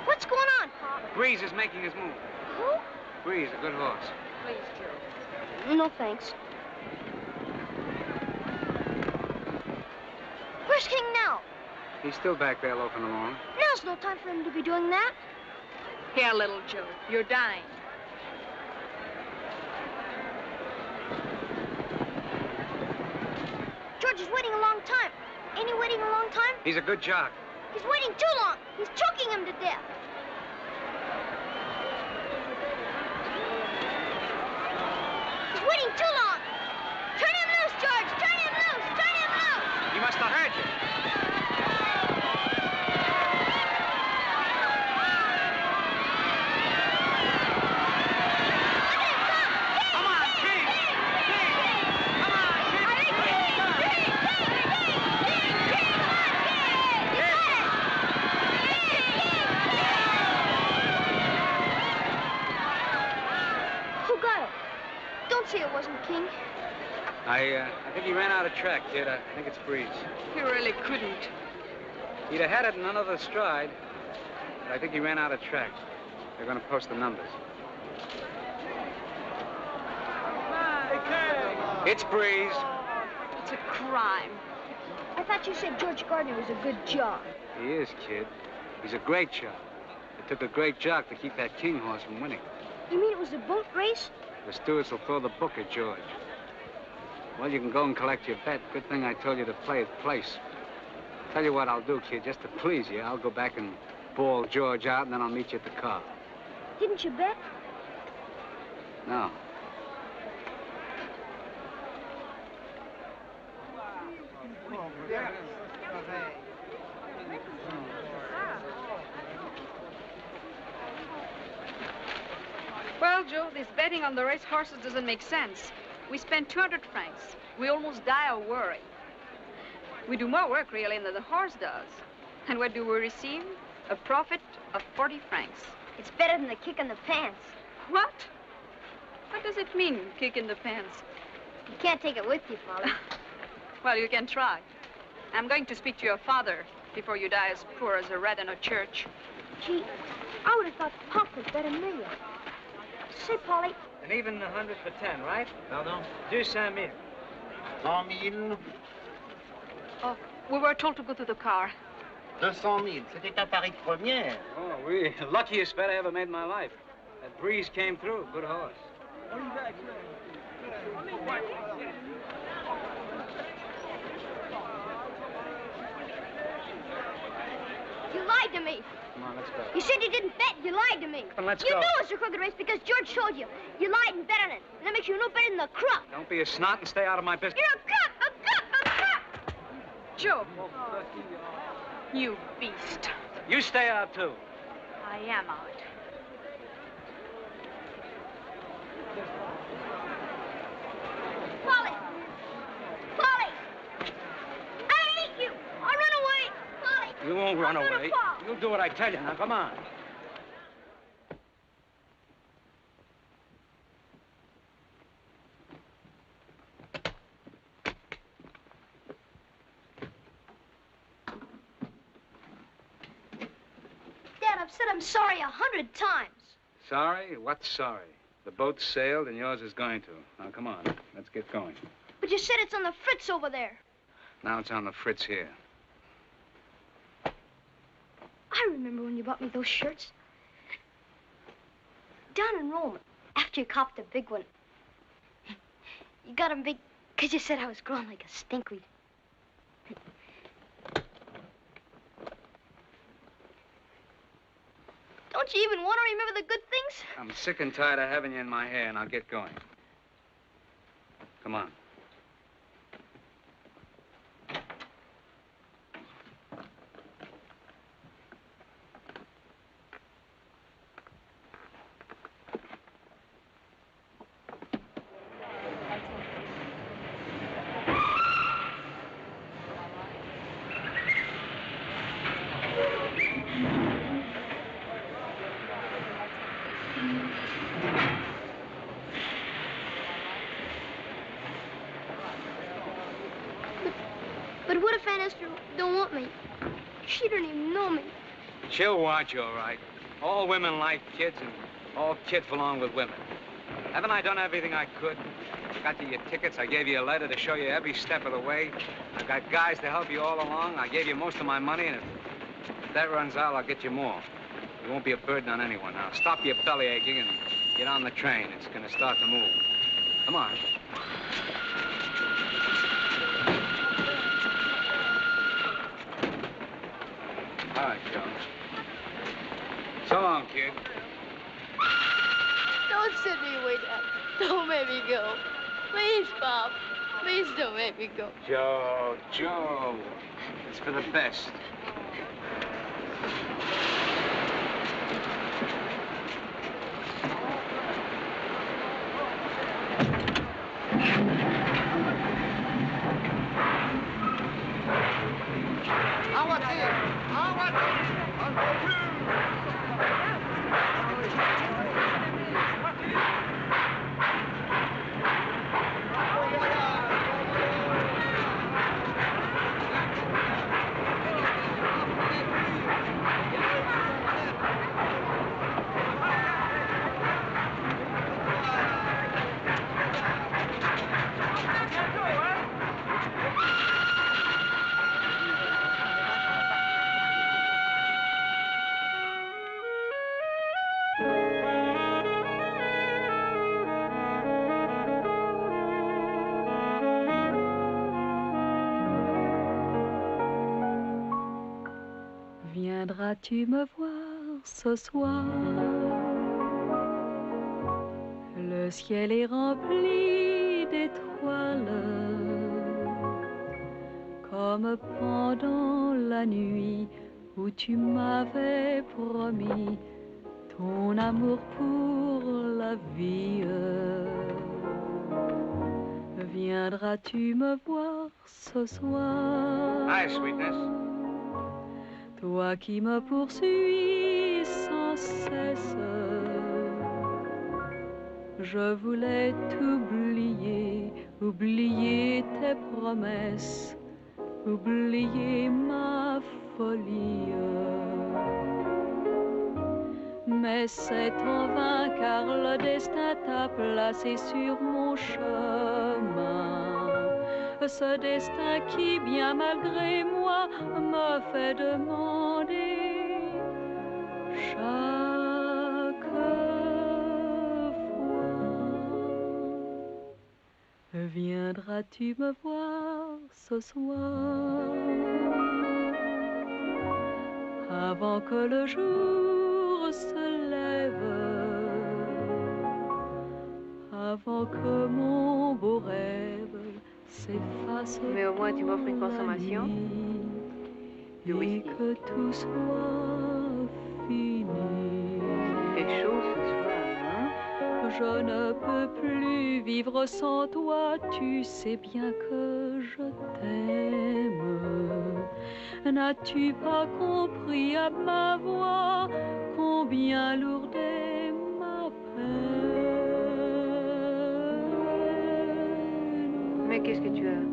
What's going on, Pop? Breeze is making his move. Who? Breeze, a good horse. Please, Joe. No thanks. Where's King now? He's still back there loafing along. Now's no time for him to be doing that. Here, little Joe. You're dying. George is waiting a long time. Ain't he waiting a long time? He's a good jock. He's waiting too long. He's choking him to death. He's waiting too long. Turn him loose, George. Turn him loose. Turn him loose. He must have heard you. It wasn't King. I think he ran out of track, kid. I think it's Breeze. He really couldn't. He'd have had it in another stride, but I think he ran out of track. They're going to post the numbers. It's Breeze. It's a crime. I thought you said George Gardner was a good jock. He is, kid. He's a great jock. It took a great jock to keep that King horse from winning. You mean it was a boat race? The stewards will throw the book at George. Well, you can go and collect your bet. Good thing I told you to play it place. Tell you what I'll do, kid, just to please you. I'll go back and bawl George out, and then I'll meet you at the car. Didn't you bet? No. Well, Joe, this betting on the race horses doesn't make sense. We spend 200 francs. We almost die of worry. We do more work, really, than the horse does. And what do we receive? A profit of 40 francs. It's better than the kick in the pants. What? What does it mean, kick in the pants? You can't take it with you, Father. Well, you can try. I'm going to speak to your father before you die as poor as a rat in a church. Gee, I would have thought Pop would bet $1 million. Say, Polly. And even 100 for 10, right? Pardon? 200 000. 100 000. Oh, we were told to go to the car. 200 000. C'était un pari de première. Oh, oui. Luckiest bet I ever made in my life. That Breeze came through. Good horse. You lied to me. Come on, let's go. You said you didn't bet. You lied to me. Come on, let's you go. knew it was a crooked race because George told you. You lied and bet on it. And that makes you no better than the crook. Don't be a snot and stay out of my business. You're a crook! A crook! A crook! Joe. You beast. You stay out, too. I am out. Polly! Polly! I hate you! I'll run away! Polly! You won't run I'll go to away. Paul. You'll do what I tell you. Now, come on. Dad, I've said I'm sorry 100 times. Sorry? What's sorry? The boat sailed and yours is going to. Now, come on. Let's get going. But you said it's on the Fritz over there. Now it's on the Fritz here. I remember when you bought me those shirts. Down in Rome, after you copped the big one. You got them big because you said I was growing like a stinkweed. Don't you even want to remember the good things? I'm sick and tired of having you in my hair, and I'll get going. Come on. But what if Aunt Esther don't want me? She don't even know me. She'll want you, all right. All women like kids, and all kids belong with women. Haven't I done everything I could? I got you your tickets. I gave you a letter to show you every step of the way. I got guys to help you all along. I gave you most of my money, and if that runs out, I'll get you more. You won't be a burden on anyone. Now, stop your belly aching and get on the train. It's going to start to move. Come on. kid. Don't send me away, Dad. Don't make me go. Please, Pop. Please don't make me go. Joe, Joe. It's for the best. Viendras-tu me voir ce soir? Le ciel est rempli d'étoiles, comme pendant la nuit où tu m'avais promis ton amour pour la vie. Viendras-tu me voir ce soir? Hi, sweetness. Toi qui me poursuis sans cesse, je voulais t'oublier, oublier tes promesses, oublier ma folie. Mais c'est en vain car le destin t'a placé sur mon chemin. Ce destin qui, bien malgré moi, me fait demander chaque fois. Viendras-tu me voir ce soir? Avant que le jour se lève, avant que mon beau rêve s'efface. Mais au moins tu m'offres une consommation de whisky. Et que tout soit fini. Il fait chaud ce soir, hein? Je ne peux plus vivre sans toi, tu sais bien que je t'aime. N'as-tu pas compris à ma voix combien lourde est ma peine? Mais qu'est-ce que tu as?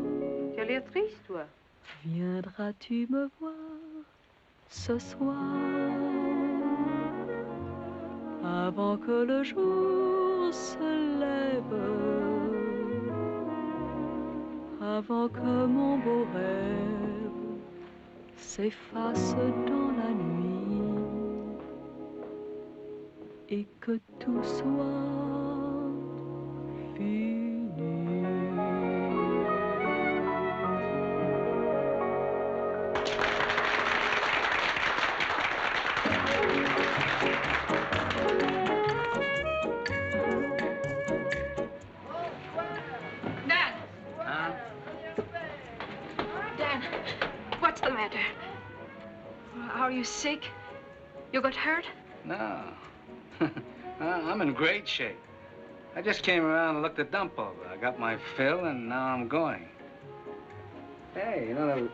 Tu as l'air triste, toi. Viendras-tu me voir ce soir? Avant que le jour se lève, avant que mon beau rêve s'efface dans la nuit et que tout soit fini. What's the matter? Are you sick? You got hurt? No. I'm in great shape. I just came around and looked the dump over. I got my fill, and now I'm going. Hey, you know,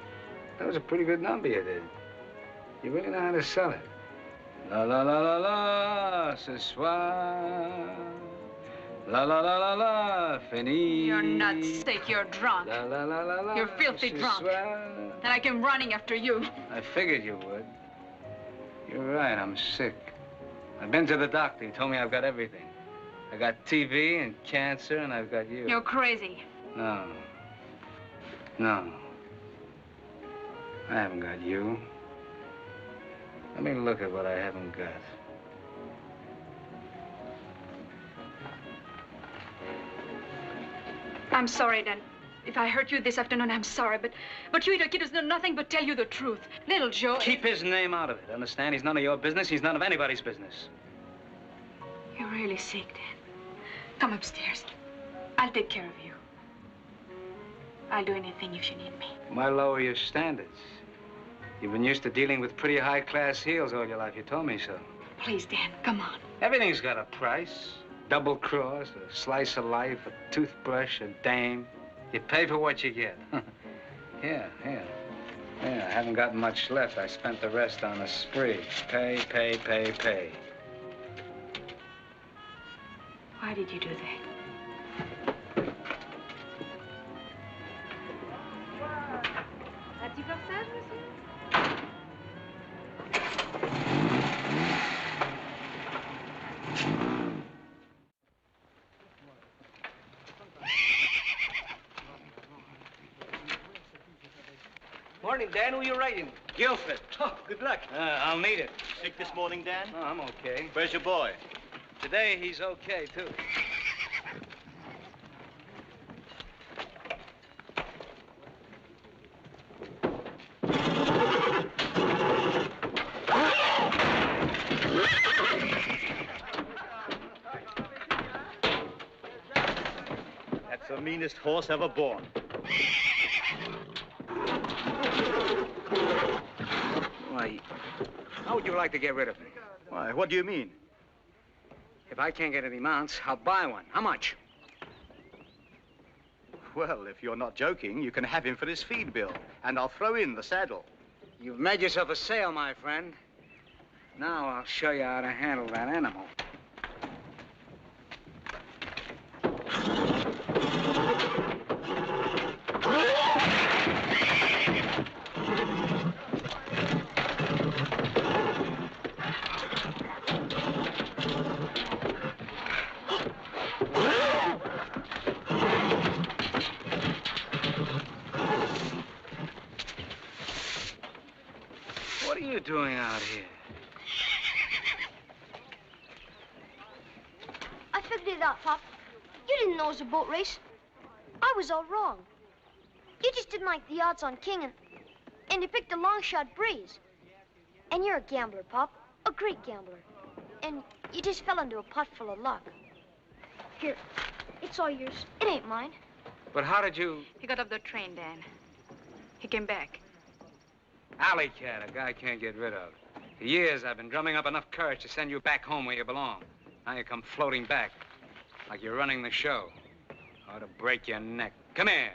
that was a pretty good number you did. You really know how to sell it. La la la la la, ce soir. La la la la la, fini. You're not sick, you're drunk. La la la la la. You're filthy drunk. And I came running after you. I figured you would. You're right, I'm sick. I've been to the doctor. He told me I've got everything. I got TB and cancer, and I've got you. You're crazy. No. No. I haven't got you. Let me look at what I haven't got. I'm sorry, Dan. If I hurt you this afternoon, I'm sorry, but you kid has done nothing but tell you the truth. Little Joe... Keep his name out of it, understand? He's none of your business. He's none of anybody's business. You're really sick, Dan. Come upstairs. I'll take care of you. I'll do anything if you need me. Why lower your standards? You've been used to dealing with pretty high-class heels all your life. You told me so. Please, Dan, come on. Everything's got a price. Double cross, a slice of life, a toothbrush, a dame. You pay for what you get. Yeah, I haven't got much left. I spent the rest on a spree. Pay. Why did you do that? Un petit corsage, monsieur? Morning, Dan. Who are you writing? Guilford. Oh, good luck. I'll need it. Sick this morning, Dan? Oh, I'm okay. Where's your boy? Today, he's okay, too. That's the meanest horse ever born. Why, how would you like to get rid of me? Why, what do you mean? If I can't get any mounts, I'll buy one. How much? Well, if you're not joking, you can have him for his feed bill, and I'll throw in the saddle. You've made yourself a sale, my friend. Now I'll show you how to handle that animal. What are you doing out here? I figured it out, Pop. You didn't know it was a boat race. I was all wrong. You just didn't like the odds on King, and you picked a long shot breeze. And you're a gambler, Pop. A great gambler. And you just fell into a pot full of luck. Here, it's all yours. It ain't mine. But how did you... He got off the train, Dan. He came back. Alley cat, a guy can't get rid of. For years, I've been drumming up enough courage to send you back home where you belong. Now you come floating back, like you're running the show. Ought to break your neck. Come here.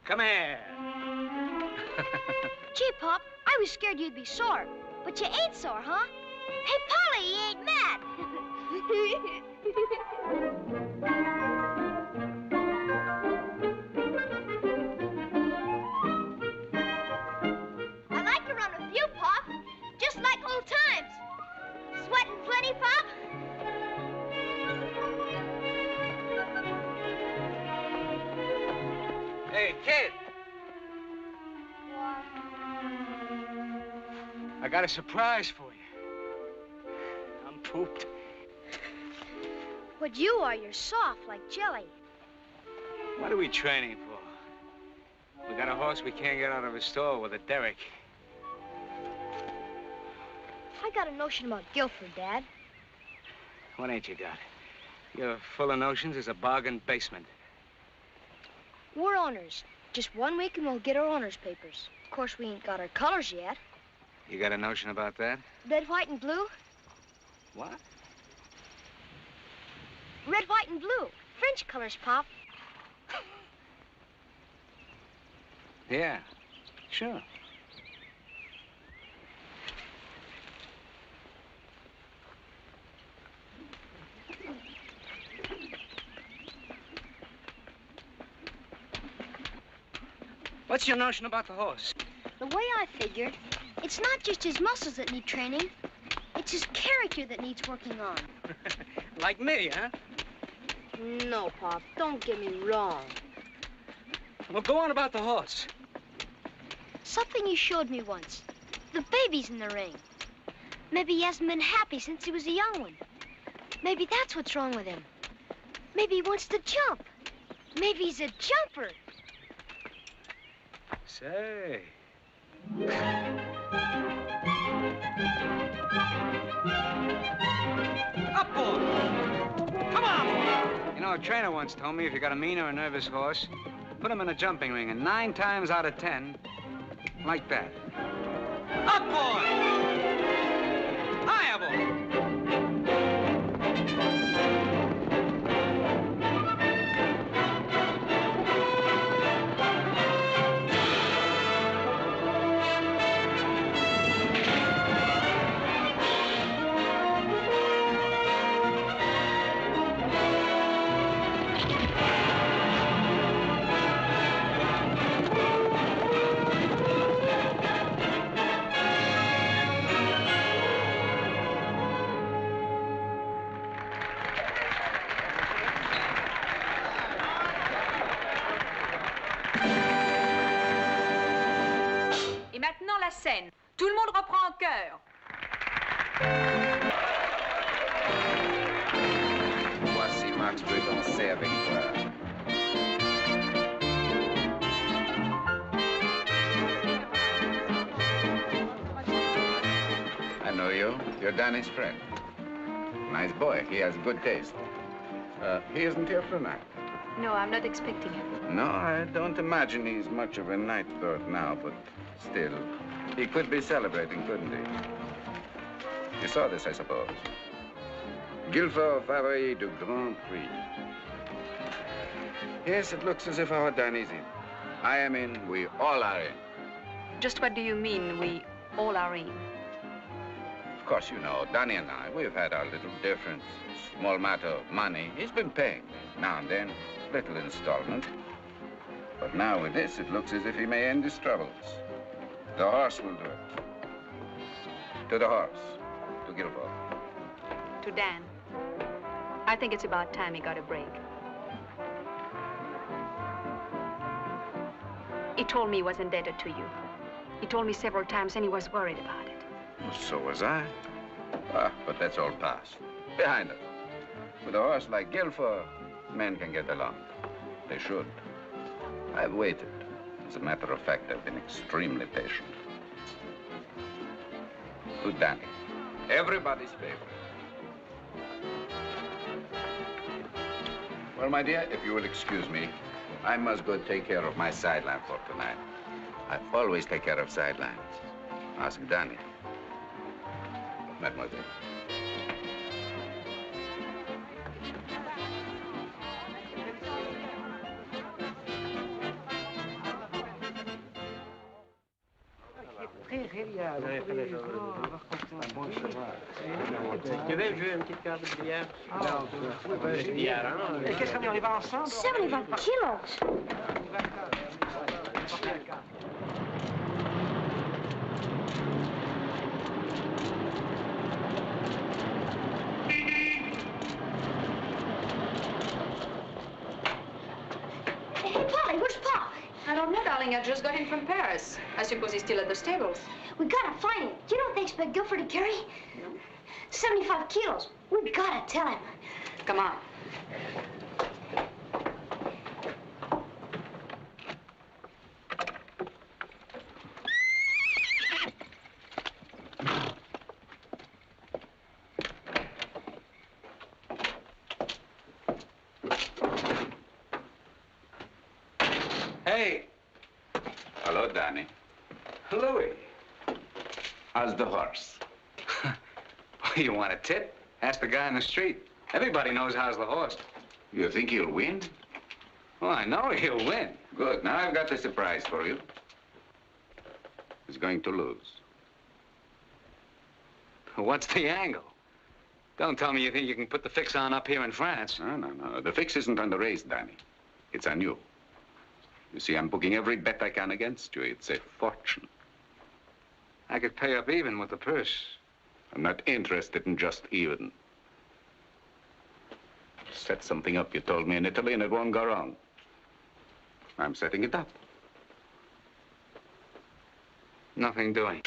Come here. Gee, Pop, I was scared you'd be sore. But you ain't sore, huh? Hey, Polly, you ain't mad. I like to run with you, Pop. Just like old times. Sweating plenty, Pop? Hey, kid. I got a surprise for you. I'm pooped. What you are, you're soft like jelly. What are we training for? We got a horse we can't get out of a stall with a derrick. I got a notion about Guilford, Dad. What ain't you got? You're full of notions as a bargain basement. We're owners. Just 1 week and we'll get our owner's papers. Of course, we ain't got our colors yet. You got a notion about that? Red, white, and blue? What? Red, white, and blue. French colors, Pop. Yeah, sure. What's your notion about the horse? The way I figured, it's not just his muscles that need training. It's his character that needs working on. Like me, huh? No, Pop. Don't get me wrong. Well, go on about the horse. Something you showed me once. The baby's in the ring. Maybe he hasn't been happy since he was a young one. Maybe that's what's wrong with him. Maybe he wants to jump. Maybe he's a jumper. Say. Up, boy! Come on, boy! You know, a trainer once told me if you got a mean or a nervous horse, put him in a jumping ring, and 9 times out of 10, like that. Up, boy! Hiya, boy! Maintenant la scène. Tout le monde reprend en chœur. Voici Max veut danser avec toi. I know you. You're Danny's friend. Nice boy. He has good taste. He isn't here tonight. No, I'm not expecting him. No, I don't imagine he's much of a night bird now, but still, he could be celebrating, couldn't he? You saw this, I suppose. Guilford favori du Grand Prix. Yes, it looks as if our Danny's in. I am in, we all are in. Just what do you mean, we all are in? Of course, you know, Danny and I, we've had our little difference. Small matter of money. He's been paying me now and then, little installment. But now with this, it looks as if he may end his troubles. The horse will do it. To the horse. To Guilford. To Dan. I think it's about time he got a break. He told me he was indebted to you. He told me several times, and he was worried about it. Well, so was I. But that's all past. Behind us. With a horse like Guilford, men can get along. They should. I've waited. As a matter of fact, I've been extremely patient. Good Danny. Everybody's favorite. Well, my dear, if you will excuse me, I must go take care of my sideline for tonight. I always take care of sidelines. Ask Danny. Mademoiselle. Tu veux jouer une petite carte de billard? Non, billard, hein? Qu'est-ce qu'on y va ensemble? 75 kilos. Hey, Polly, where's Pop? I don't know, darling. I just got in from Paris. I suppose he's still at the stables. We gotta find him. Do you know what they expect Guilford to carry? No. 75 kilos. We gotta tell him. Come on. Hey. Hello, Danny. Louis. How's the horse? You want a tip? Ask the guy in the street. Everybody knows how's the horse. You think he'll win? Well, I know he'll win. Good. Now I've got the surprise for you. He's going to lose. What's the angle? Don't tell me you think you can put the fix on up here in France. No. The fix isn't on the race, Danny. It's on you. You see, I'm booking every bet I can against you. It's a fortune. I could pay up even with the purse. I'm not interested in just even. Set something up, you told me, in Italy, and it won't go wrong. I'm setting it up. Nothing doing.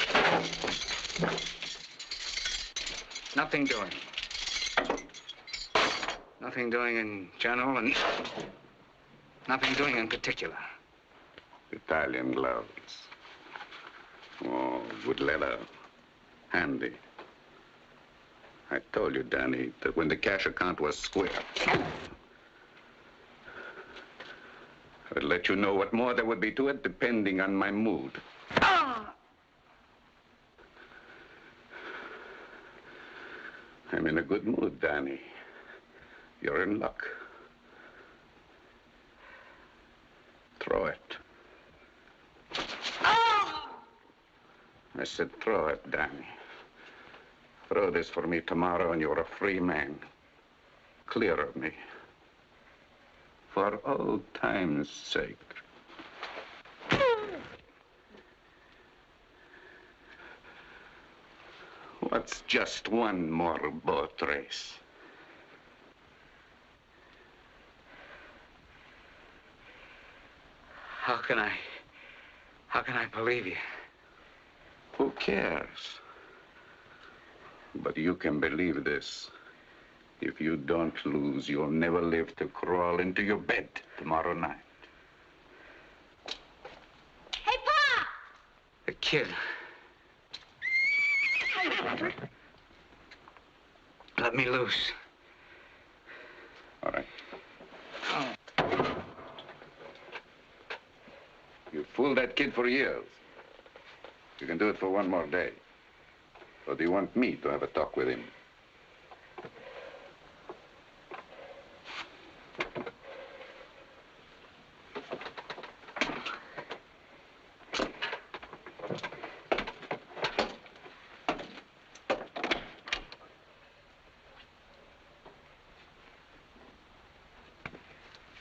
Nothing doing. Nothing doing in general, and nothing doing in particular. Italian gloves. Oh, good leather. Handy. I told you, Danny, that when the cash account was square, I'd let you know what more there would be to it, depending on my mood. I'm in a good mood, Danny. You're in luck. Throw it. I said throw it, Danny. Throw this for me tomorrow and you're a free man. Clear of me. For old time's sake. What's just one more boat race? How can I believe you? Who cares? But you can believe this. If you don't lose, you'll never live to crawl into your bed tomorrow night. Hey, Pa! The kid. Let me loose. All right. You fooled that kid for years. You can do it for one more day. Or do you want me to have a talk with him?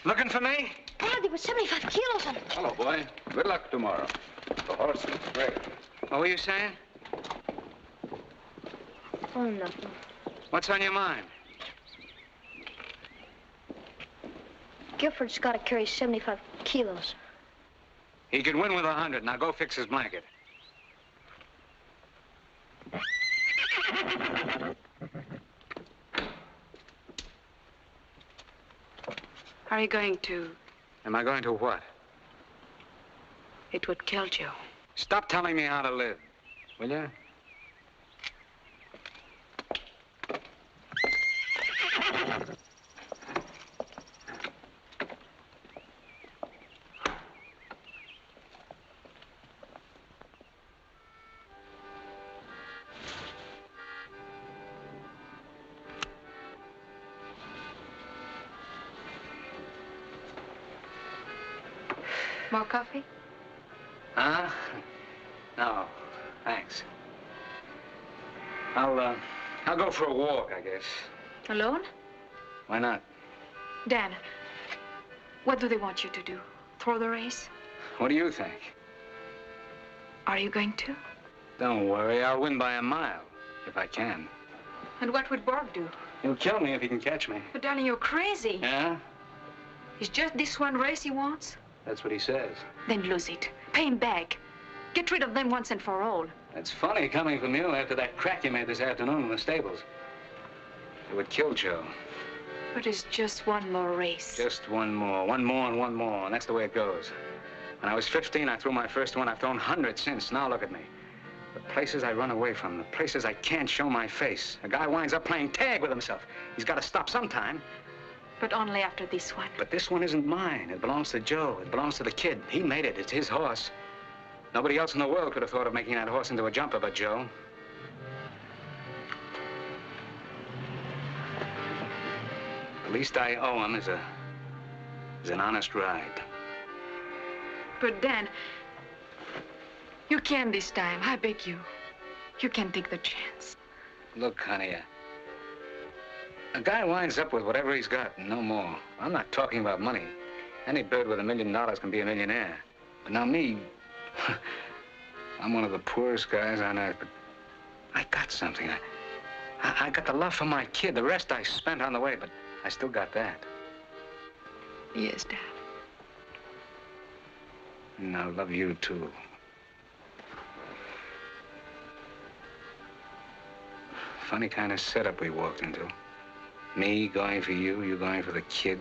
Looking for me? Dad, there was 75 kilos on it. Hello, boy. Good luck tomorrow. The horse looks great. What were you saying? Oh, nothing. What's on your mind? Gifford's got to carry 75 kilos. He could win with 100. Now go fix his blanket. Are you going to? Am I going to what? It would kill Joe. Stop telling me how to live, will you? More coffee? Huh? No, thanks. I'll go for a walk, I guess. Alone? Why not? Dan, what do they want you to do? Throw the race? What do you think? Are you going to? Don't worry, I'll win by a mile, if I can. And what would Borg do? He'll kill me if he can catch me. But darling, you're crazy. Yeah? It's just this one race he wants? That's what he says. Then lose it. Pay him back. Get rid of them once and for all. That's funny coming from you after that crack you made this afternoon in the stables. It would kill Joe. But it's just one more race. Just one more and one more, and that's the way it goes. When I was 15, I threw my first one. I've thrown hundreds since. Now look at me. The places I run away from, the places I can't show my face. A guy winds up playing tag with himself. He's got to stop sometime. But only after this one. But this one isn't mine. It belongs to Joe. It belongs to the kid. He made it. It's his horse. Nobody else in the world could have thought of making that horse into a jumper but Joe. The least I owe him is an honest ride. But Dan, you can this time. I beg you. You can take the chance. Look, honey, a guy winds up with whatever he's got and no more. I'm not talking about money. Any bird with $1 million can be a millionaire. But now me, I'm one of the poorest guys on earth, but I got something. I got the love for my kid. The rest I spent on the way, but I still got that. Yes, Dad. And I love you, too. Funny kind of setup we walked into. Me going for you, you going for the kid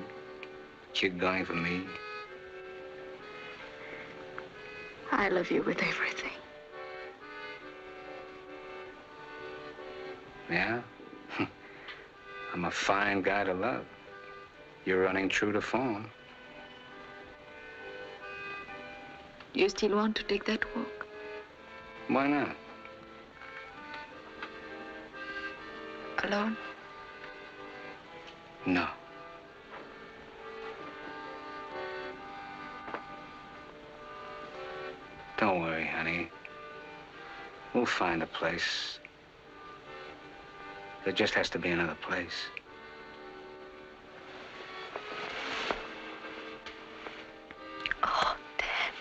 going for me. I love you with everything. Yeah? I'm a fine guy to love. You're running true to form. You still want to take that walk? Why not? Alone? No. Don't worry, honey. We'll find a place. There just has to be another place. Oh, Dad.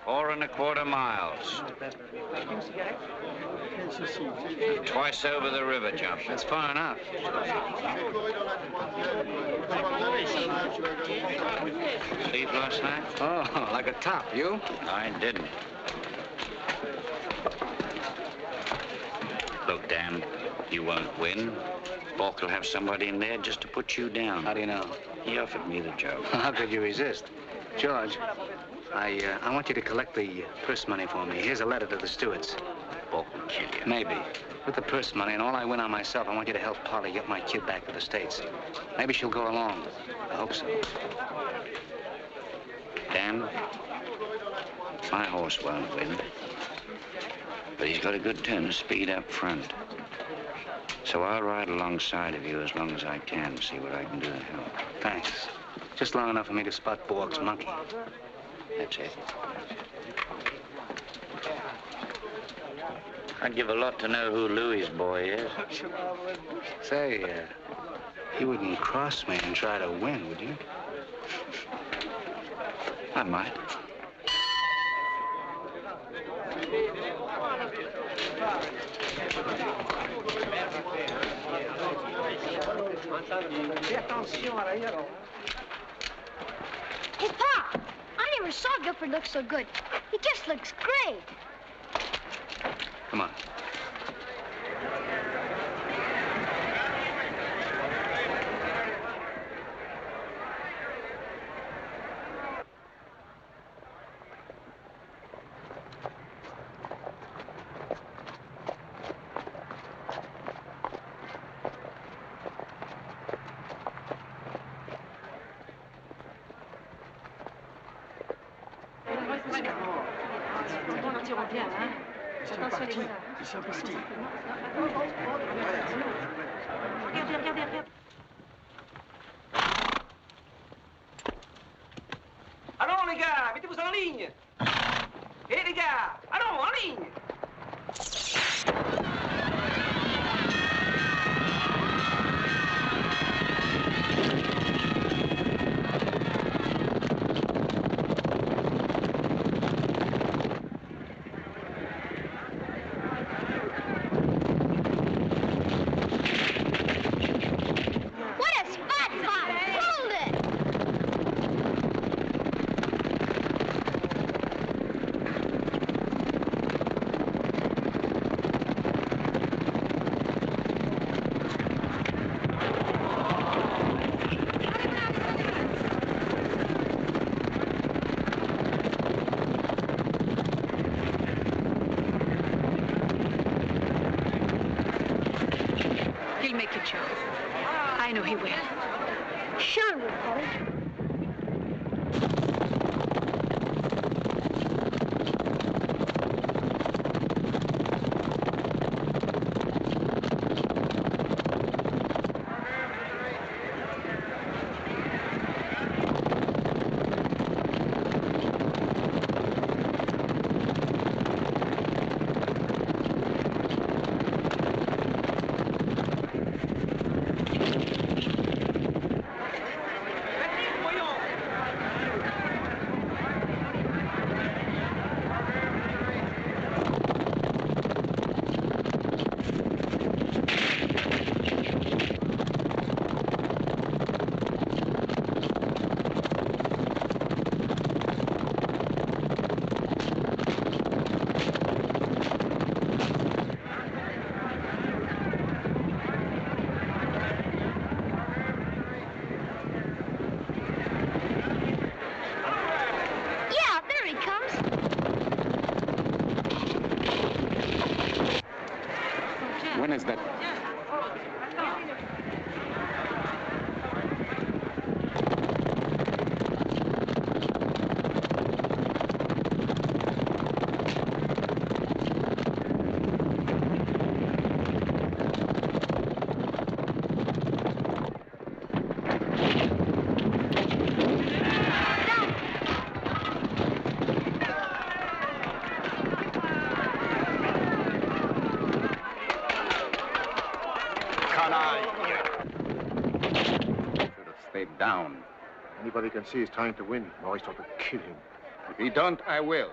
Four and a quarter miles. Twice over the river, jump. That's far enough. Sleep last night? Oh, like a top. You? I didn't. Look, Dan, you won't win. Bork will have somebody in there just to put you down. How do you know? He offered me the job. How could you resist? George, I want you to collect the purse money for me. Here's a letter to the stewards. Bork will kill you. Maybe. With the purse money and all I win on myself, I want you to help Polly get my kid back to the States. Maybe she'll go along. I hope so. Dan, my horse won't win. But he's got a good turn of speed up front. So I'll ride alongside of you as long as I can, see what I can do to help. Thanks. Just long enough for me to spot Borg's monkey. That's it. I'd give a lot to know who Louis's boy is. Say, you wouldn't cross me and try to win, would you? I might. Hey, Pop, I never saw Guilford look so good. He just looks great. Come on. Allons, les gars, mettez-vous en ligne. Hé, les gars, allons, en ligne. He'll make it, Joe. I know he will. Sure will, Polly. When is that? Down. Anybody can see he's trying to win. Now I start to kill him. If he don't, I will.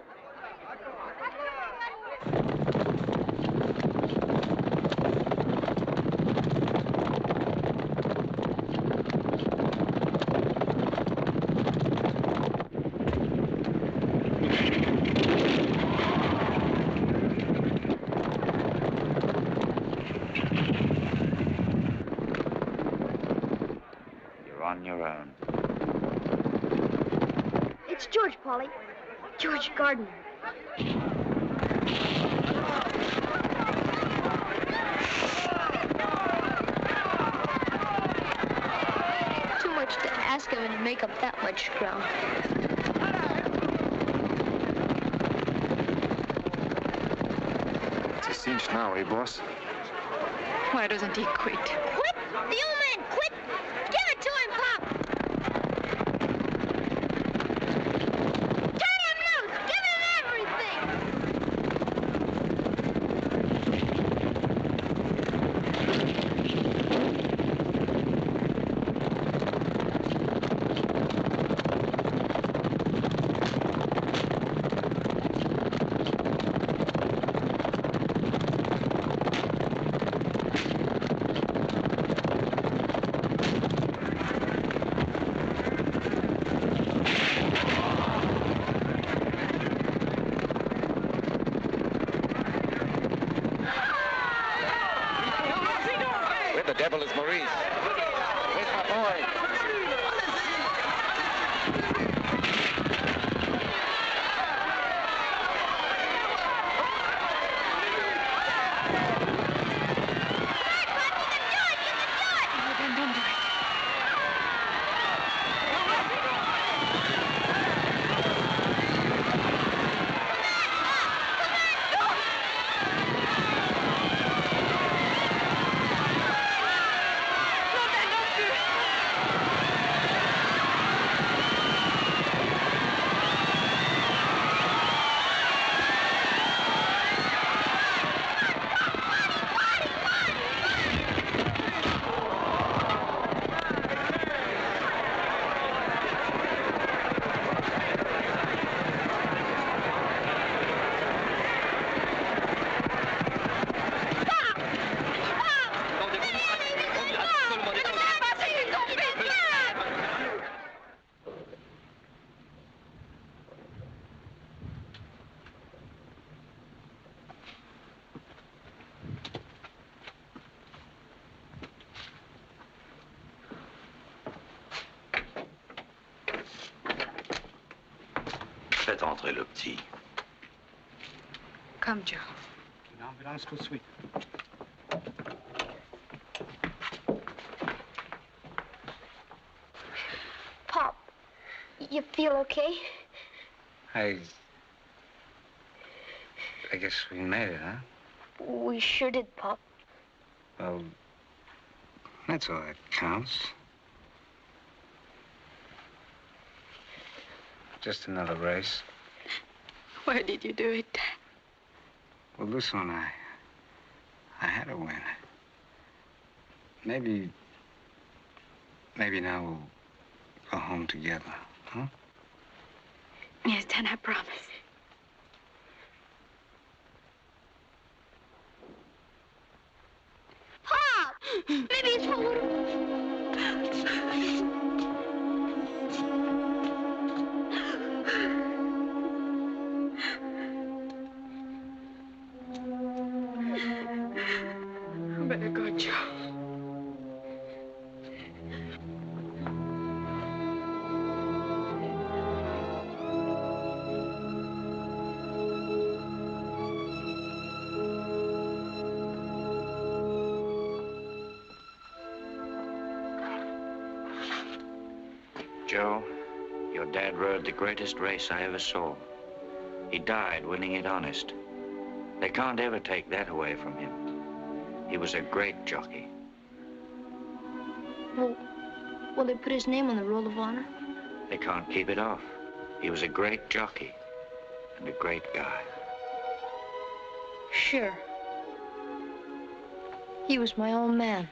On your own. It's George, Polly. George Gardner. Too much to ask him to make up that much ground. It's a cinch now, eh, boss? Why doesn't he quit? Quit! The old man quit! Give it to him, Pop! Turn him loose! Give him everything! Where the devil is Maurice? Where's my boy? Faites entrer le petit. Come, Joe. Une ambulance tout de suite. Pop, you feel okay? I guess we made it, huh? We sure did, Pop. Well, that's all that counts. Just another race. Why did you do it? Well, this one, I had to win. Maybe now we'll go home together, huh? Yes, Dan, I promise. Pop! Maybe it's for... Better go, Joe. Joe, your dad rode the greatest race I ever saw. He died winning it honest. They can't ever take that away from him. He was a great jockey. Well, will they put his name on the Roll of Honor? They can't keep it off. He was a great jockey and a great guy. Sure. He was my own man.